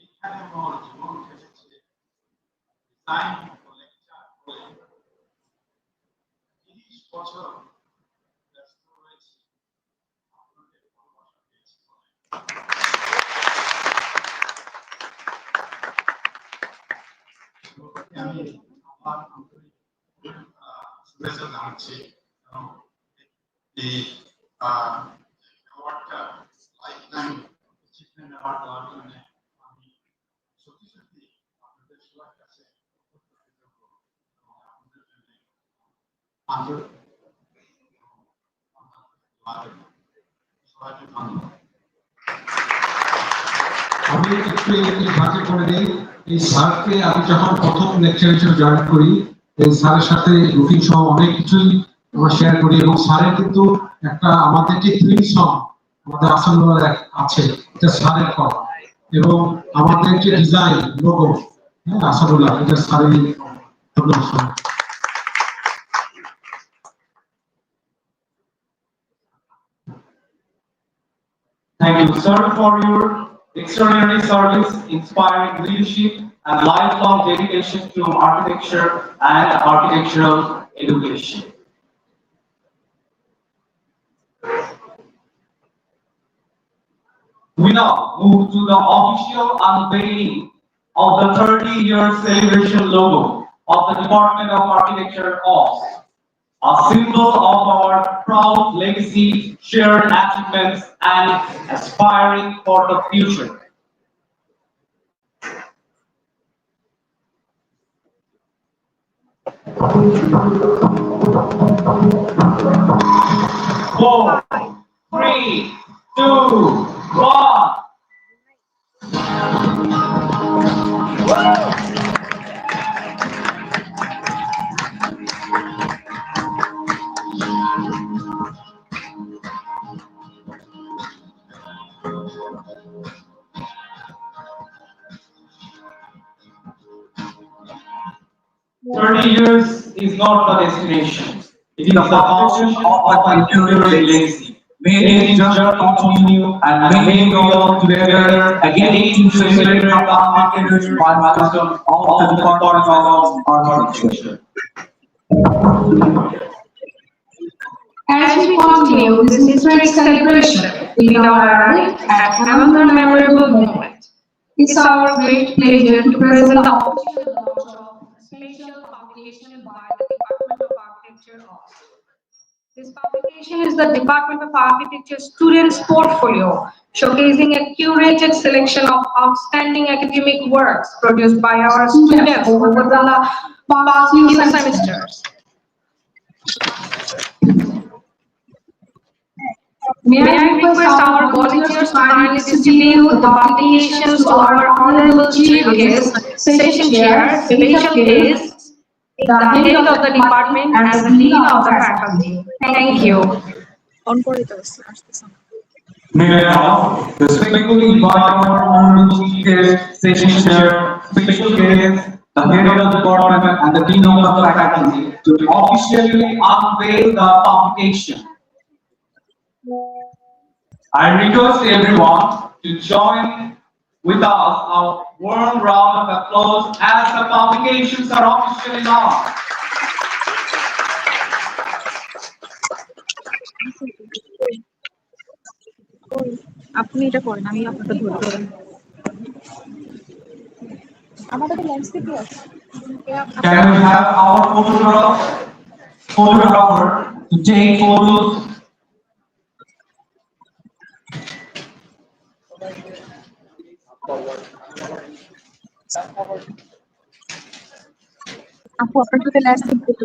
এইখানে ওর জীবন কেটেছে ডিজাইন ও লেকচার হলে। 30 বছর ব্যস্ত রয়েছি আপনাদের ভালোবাসা পেয়েছি বলে। আমি আমার আন্তরিক শুভেচ্ছা জানাচ্ছি এবং এই অ্যাওয়ার্ডটা লাইফ টাইম অ্যাচিভমেন্ট অ্যাওয়ার্ড দেওয়ার জন্য আমি সত্যি সত্যি আপনাদের সবার কাছে আপনাদের জন্য আন্তরিক সবাইকে ধন্যবাদ। আমি একটু ভাগে করে দিই। এই স্যারকে আমি যখন প্রথম লেকচার হিসেবে জয়েন করি, এই স্যারের সাথে রুটিন সহ অনেক কিছুই আমরা শেয়ার করি এবং স্যারের কিন্তু একটা আমাদের যে থিম সং আমাদের আসামে আছে, এটা স্যারের করা এবং আমাদের যে ডিজাইন লোগো, হ্যাঁ আসামুল্লাহ, এটা স্যারের। ধন্যবাদ। Thank you, sir, for your extraordinary service, inspiring leadership, and lifelong dedication to architecture and architectural education. We now move to the official unveiling of the 30-year celebration logo of the Department of Architecture AUST, a symbol of our proud legacy, shared achievements, and aspiring for the future. Four, three, two, one. 30 years is not the destination. It is the foundation of an enduring legacy. May this journey continue and may we all together again to celebrate the 100th milestone of the Department of Architecture. As we continue this historic celebration, we now arrive at another memorable moment. It's our great pleasure to present the official launch of a special publication by the Department of Architecture AUST. This publication is the Department of Architecture Students' Portfolio, showcasing a curated selection of outstanding academic works produced by our students over the past few semesters. May I request our volunteers to kindly distribute the publications to our honorable chief guest, session chair, special guests, the head of the department, and the dean of the faculty. Thank you. May I now respectfully invite our honorable chief guest, session chair, special guest, the head of the department, and the dean of the faculty to officially unveil the publication. I request everyone to join with us a warm round of applause as the publications are officially launched. আপনি এটা করেন আমি আপনাকে ধরে ধরেন আমাদের তো landscape আছে Can we have our photographer to take photos? আপু আপনার সাথে ল্যান্ডস্কেপ করতে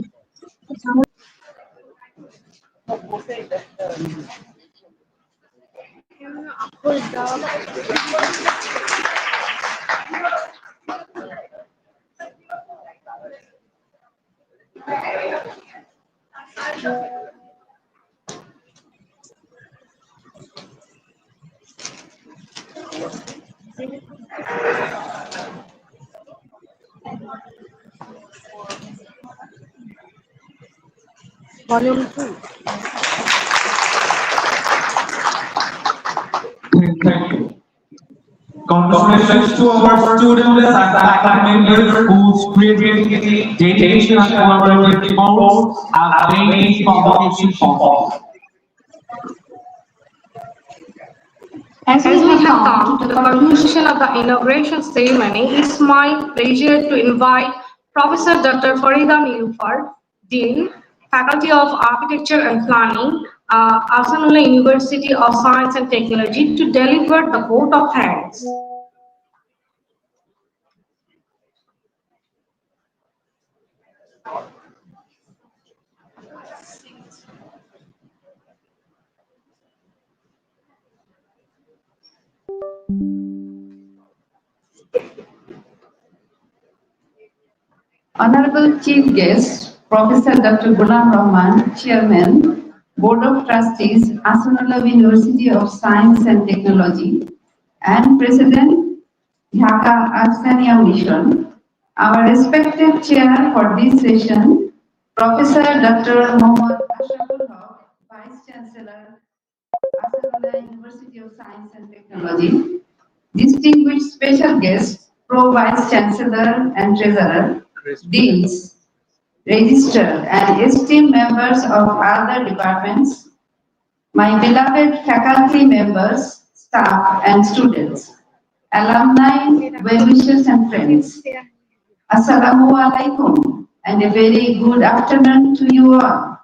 Volume 2. Thank you. Congratulations to our students and faculty members whose creativity, dedication, and collaborative efforts have made this publication possible. As we have come to the conclusion of the inauguration ceremony, it's my pleasure to invite Professor Dr. Farida Nilufar, Dean, Faculty of Architecture and Planning, Ahsanullah University of Science and Technology, to deliver the vote of thanks. Honorable Chief Guest, Professor Dr. Ghulam Rahman, Chairman, Board of Trustees, Ahsanullah University of Science and Technology, and President, Dhaka Afghania Mission, our respected chair for this session, Professor Dr. Mohammad Ashraful Haq, Vice Chancellor, Ahsanullah University of Science and Technology, distinguished special guests, Pro Vice Chancellor and Treasurer, Deans, Registrar, and esteemed members of other departments, my beloved faculty members, staff, and students, alumni, well-wishers, and friends. Assalamu alaikum, and a very good afternoon to you all.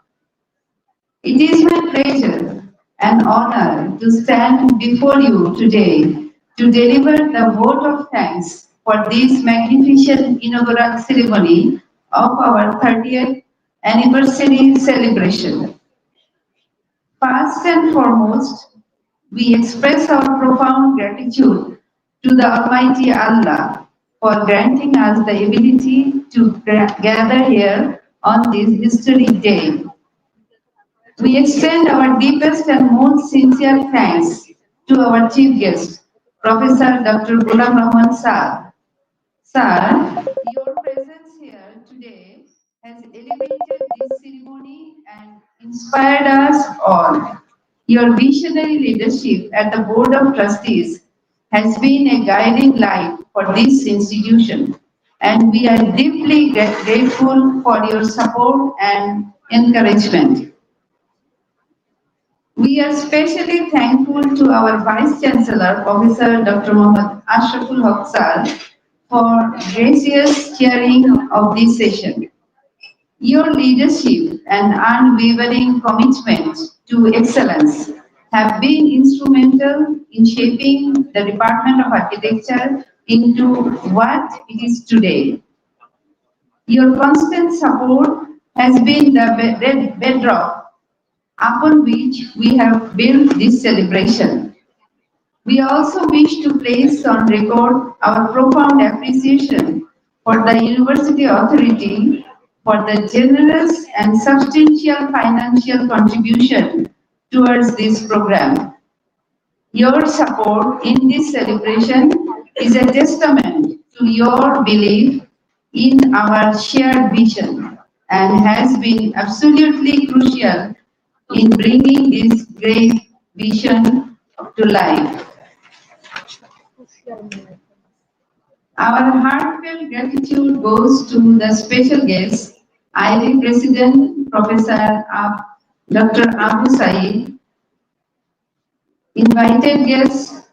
It is my pleasure and honor to stand before you today to deliver the vote of thanks for this magnificent inaugural ceremony of our 30th anniversary celebration. First and foremost, we express our profound gratitude to the Almighty Allah for granting us the ability to gather here on this historic day. We extend our deepest and most sincere thanks to our chief guest, Professor Dr. Ghulam Rahman Sir. Sir, your presence here today has elevated this ceremony and inspired us all. Your visionary leadership at the Board of Trustees has been a guiding light for this institution, and we are deeply grateful for your support and encouragement. We are especially thankful to our Vice Chancellor, Professor Dr. Mohammad Ashraful Haq Sir, for gracious chairing of this session. Your leadership and unwavering commitment to excellence have been instrumental in shaping the Department of Architecture into what it is today. Your constant support has been the bedrock upon which we have built this celebration. We also wish to place on record our profound appreciation for the University Authority for the generous and substantial financial contribution towards this program. Your support in this celebration is a testament to your belief in our shared vision and has been absolutely crucial in bringing this great vision to life. Our heartfelt gratitude goes to the special guests, IB President Professor Dr. Abu Saeed, invited guests,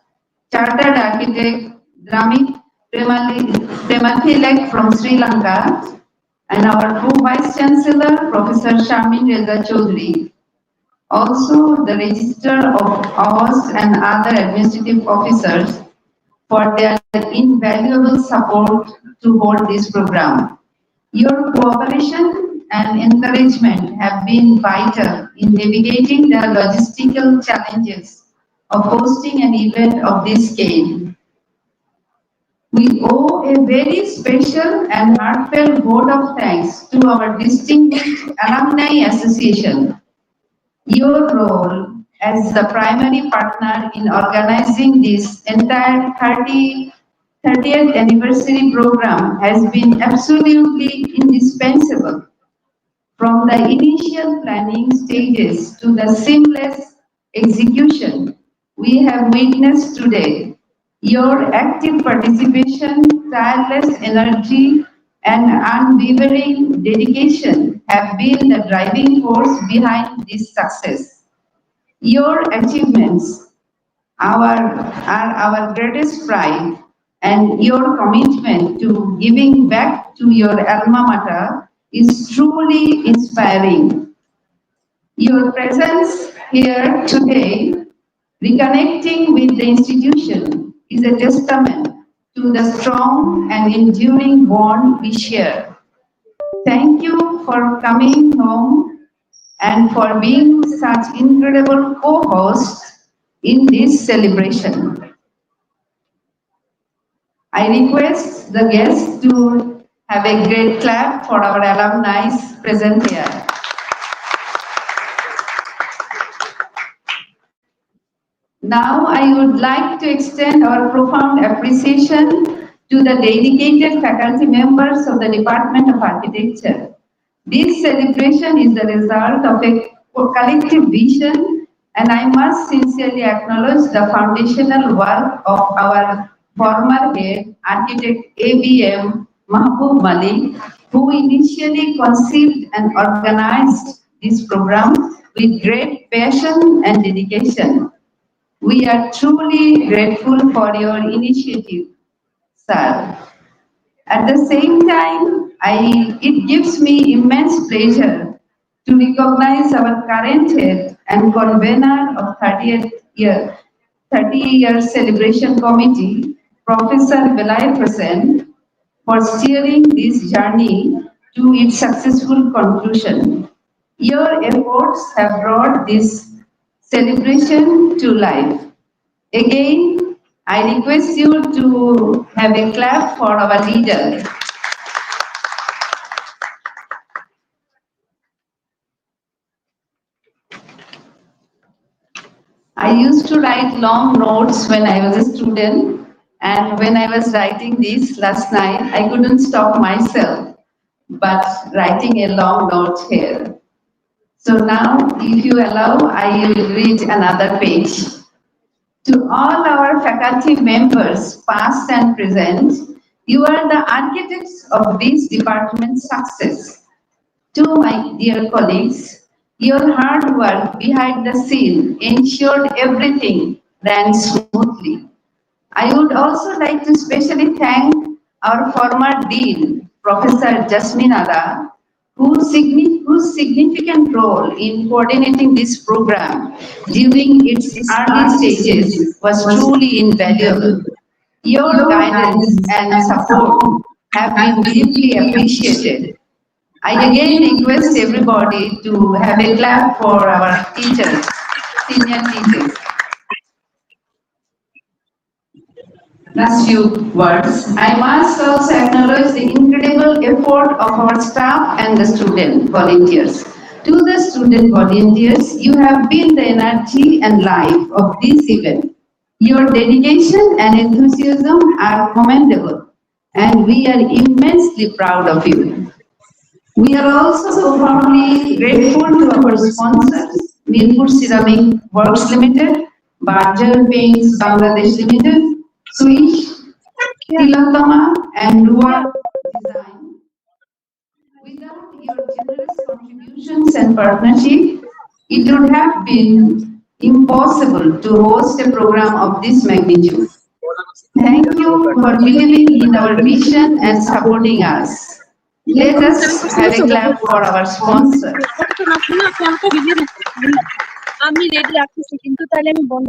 Chartered Architect Dramit Premathilek from Sri Lanka, and our Vice Chancellor Professor Shamin Reza Chaudhary. Also, the Register of AUST and other administrative officers for their invaluable support to hold this program. Your cooperation and encouragement have been vital in navigating the logistical challenges of hosting an event of this scale. We owe a very special and heartfelt vote of thanks to our distinguished Alumni Association. Your role as the primary partner in organizing this entire 30th anniversary program has been absolutely indispensable. From the initial planning stages to the seamless execution we have witnessed today, your active participation, tireless energy, and unwavering dedication have been the driving force behind this success. Your achievements are our greatest pride, and your commitment to giving back to your alma mater is truly inspiring. Your presence here today, reconnecting with the institution, is a testament to the strong and enduring bond we share. Thank you for coming home and for being such incredible co-hosts in this celebration. I request the guests to have a great clap for our alumni present here. Now I would like to extend our profound appreciation to the dedicated faculty members of the Department of Architecture. This celebration is the result of a collective vision, and I must sincerely acknowledge the foundational work of our former head, architect ABM Mahbub Malik, who initially conceived and organized this program with great passion and dedication. We are truly grateful for your initiative, sir. At the same time, it gives me immense pleasure to recognize our current head and convener of 30-year celebration committee, Professor Belay Hussain, for steering this journey to its successful conclusion. Your efforts have brought this celebration to life. Again, I request you to have a clap for our leader. I used to write long notes when I was a student, and when I was writing this last night, I couldn't stop myself. but writing a long note here. So now, if you allow, I will read another page. To all our faculty members, past and present, you are the architects of this department's success. To my dear colleagues, your hard work behind the scene ensured everything ran smoothly. I would also like to specially thank our former Dean, Professor Jasmine Ada, whose significant role in coordinating this program during its early stages was truly invaluable. Your guidance and support have been deeply appreciated. I again request everybody to have a clap for our teachers, senior teachers. Last few words. I must also acknowledge the incredible effort of our staff and the student volunteers. To the student volunteers, you have been the energy and life of this event. Your dedication and enthusiasm are commendable, and we are immensely proud of you. We are also profoundly grateful to our sponsors, Mirpur Ceramic Works Limited, Barger Paints Bangladesh Limited, Swish, Tilakama, and Rua Design. Without your generous contributions and partnership, it would have been impossible to host a program of this magnitude. Thank you for believing in our mission and supporting us. Let us have a clap for our sponsor.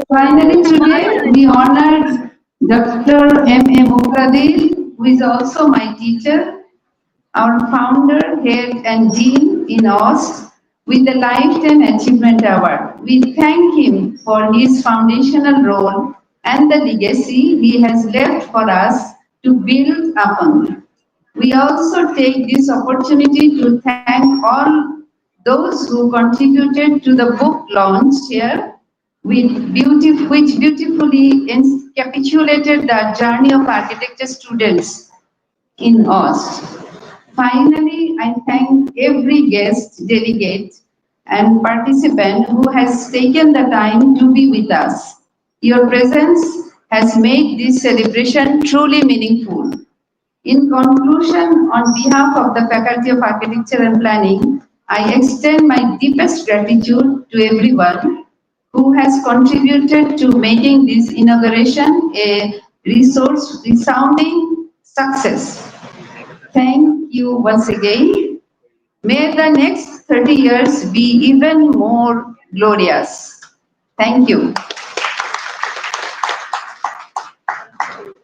Finally, today we honored Dr. M.A. Mukadir, who is also my teacher, our founder, head, and dean in AUST, with the Lifetime Achievement Award. We thank him for his foundational role and the legacy he has left for us to build upon. We also take this opportunity to thank all those who contributed to the book launch here, which beautifully encapsulated the journey of architecture students in AUST. Finally, I thank every guest, delegate, and participant who has taken the time to be with us. Your presence has made this celebration truly meaningful. In conclusion, on behalf of the Faculty of Architecture and Planning, I extend my deepest gratitude to everyone who has contributed to making this inauguration a resounding success. Thank you once again. May the next 30 years be even more glorious. Thank you.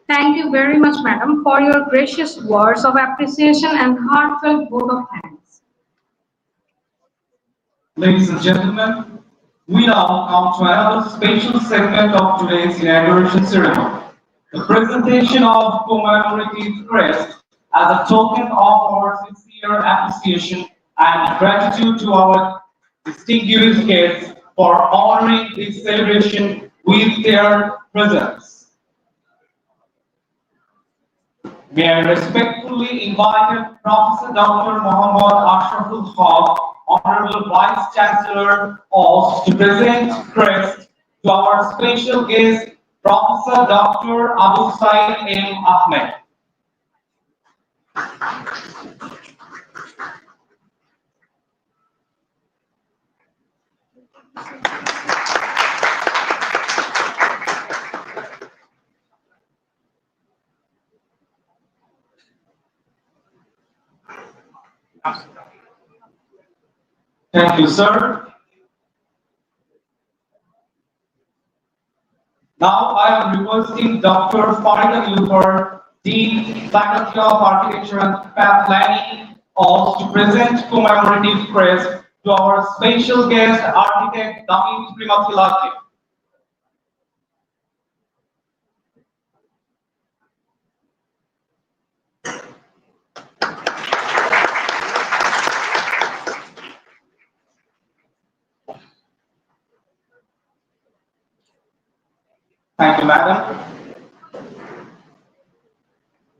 Thank you very much, madam, for your gracious words of appreciation and heartfelt vote of thanks. Ladies and gentlemen, we now come to another special segment of today's inauguration ceremony, the presentation of commemorative crest as a token of our sincere appreciation and gratitude to our distinguished guests for honoring this celebration with their presence. May I respectfully invite Professor Dr. Mohammad Ashraful Haq, Honorable Vice Chancellor of to present crest to our special guest, Professor Dr. Abu Said M. Ahmed. Thank you, sir. Now I am requesting Dr. Farida Yufar, Dean, Faculty of Architecture and Planning, to present commemorative crest to our special guest, Architect Damit Primathilake. Thank you, madam.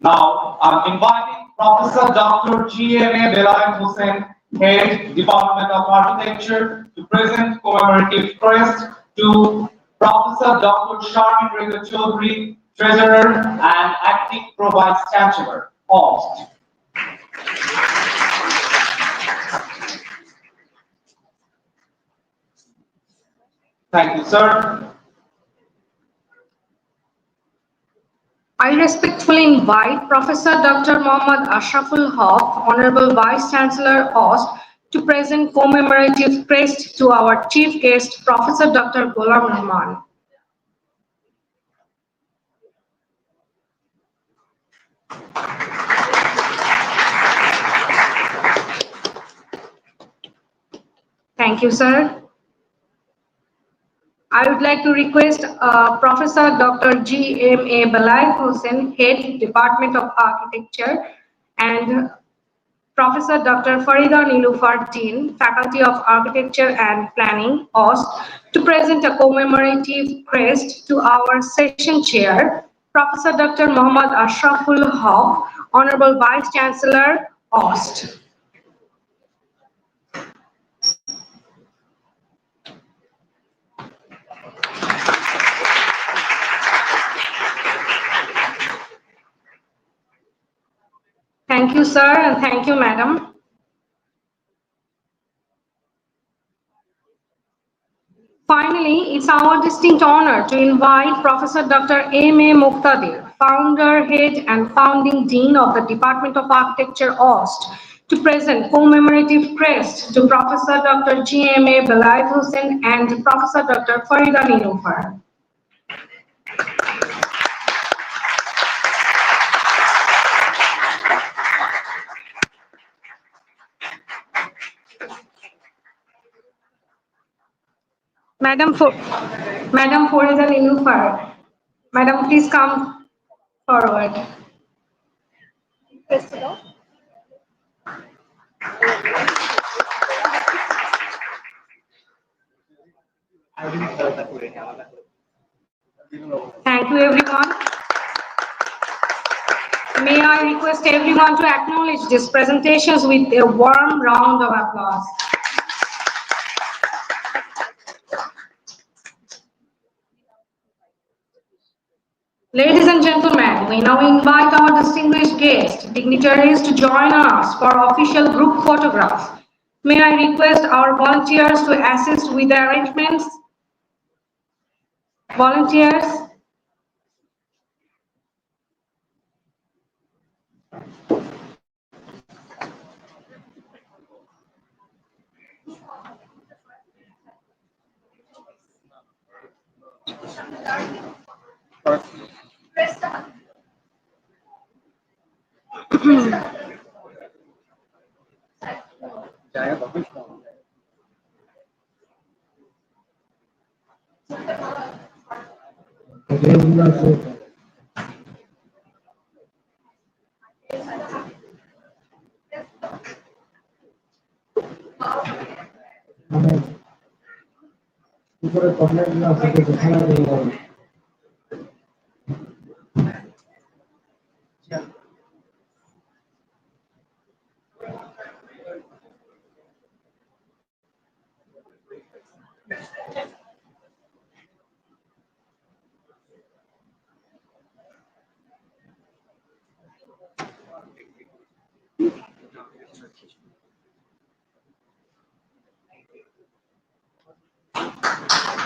Now, I'm inviting Professor Dr. G.M.A. Belal Hussain, Head, Department of Architecture, to present commemorative crest to Professor Dr. Sharmin Reza Chaudhary, Treasurer and Acting Pro Vice Chancellor, AUST. Thank you, sir. I respectfully invite Professor Dr. Mohammad Ashraful Haq, Honorable Vice Chancellor, AUST, to present commemorative crest to our chief guest, Professor Dr. Ghulam Rahman. Thank you, sir. I would like to request Professor Dr. G.M.A. Belal Hussain, Head, Department of Architecture, and Professor Dr. Farida Nilufar, Dean, Faculty of Architecture and Planning, AUST, to present a commemorative crest to our session chair, Professor Dr. Mohammad Ashraful Haq, Honorable Vice Chancellor, AUST. Thank you, sir, and thank you, madam. Finally, it's our distinct honor to invite Professor Dr. M.A. Muqtadir, Founder, Head, and Founding Dean of the Department of Architecture, AUST, to present commemorative crest to Professor Dr. G.M.A. Belal Hussain and Professor Dr. Farida Nilufar. Madam Farida Nilufar, Madam, please come forward. Thank you, everyone. May I request everyone to acknowledge these presentations with a warm round of applause. Ladies and gentlemen, we now invite our distinguished guests, dignitaries, to join us for official group photograph. May I request our volunteers to assist with the arrangements? Volunteers?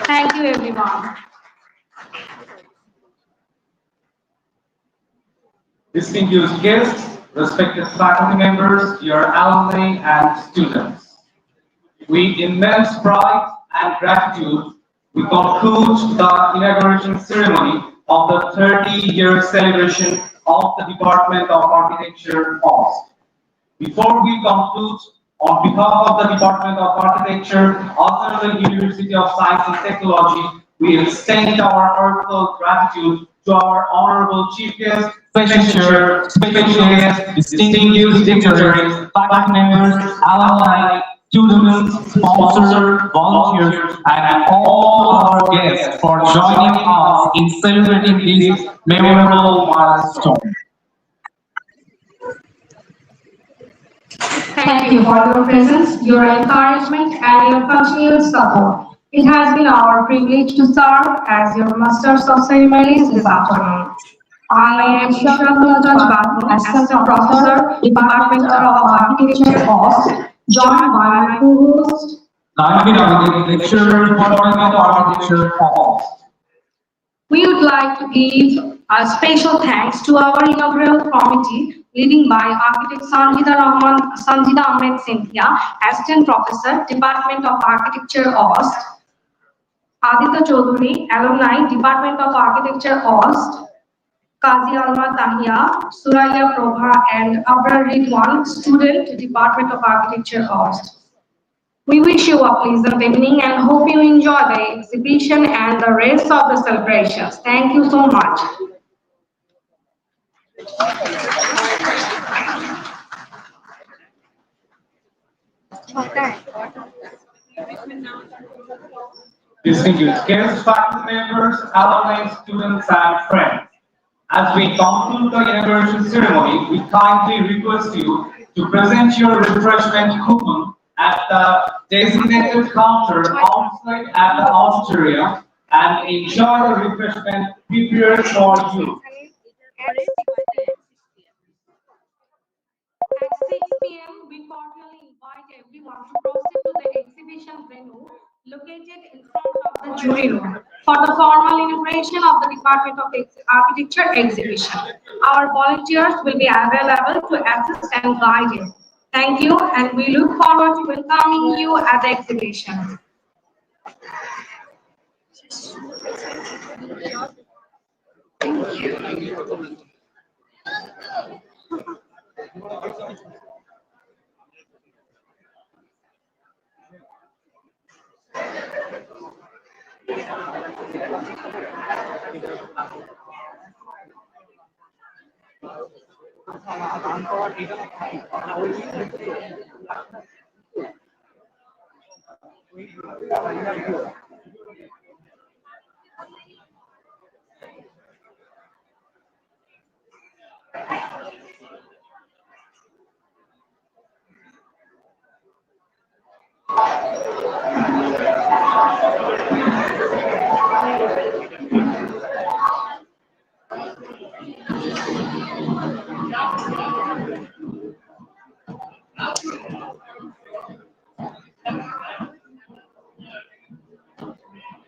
Thank you, everyone. Distinguished guests, respected faculty members, your alumni and students. With immense pride and gratitude, we conclude the inauguration ceremony of the 30-year celebration of the Department of Architecture, AUST. Before we conclude, on behalf of the Department of Architecture, Australian University of Science and Technology, we extend our heartfelt gratitude to our honorable chief guest, special guests, distinguished dignitaries, faculty members, alumni, students, sponsors, volunteers, and all our guests for joining us in celebrating this memorable milestone. Thank you for your presence, your encouragement, and your continued support. It has been our privilege to serve as your Masters of Ceremonies this afternoon. I am Ishrat Muntaj Banu, Assistant Professor, Department of Architecture, AUST, joined by my co-host, I'm Lecturer, Department of Architecture, AUST. We would like to give a special thanks to our inaugural committee, leading by Architect Sanjida Ahmed Cynthia, Assistant Professor, Department of Architecture, AUST, Aditya Chaudhuri, Alumni, Department of Architecture, AUST, Kazi Alma Tahia, Suraya Prabha, and Abrar Ridwan, Student, Department of Architecture, AUST. We wish you a pleasant evening and hope you enjoy the exhibition and the rest of the celebrations. Thank you so much. Distinguished guests, faculty members, alumni, students, and friends. As we conclude the inauguration ceremony, we kindly request you to present your refreshment coupon at the designated counter outside at the auditorium and enjoy the refreshment prepared for you. At 6 p.m., we cordially invite everyone to proceed to the exhibition venue located in front of the jury room for the formal inauguration of the Department of Architecture exhibition. Our volunteers will be available to assist and guide you. Thank you, and we look forward to welcoming you at the exhibition.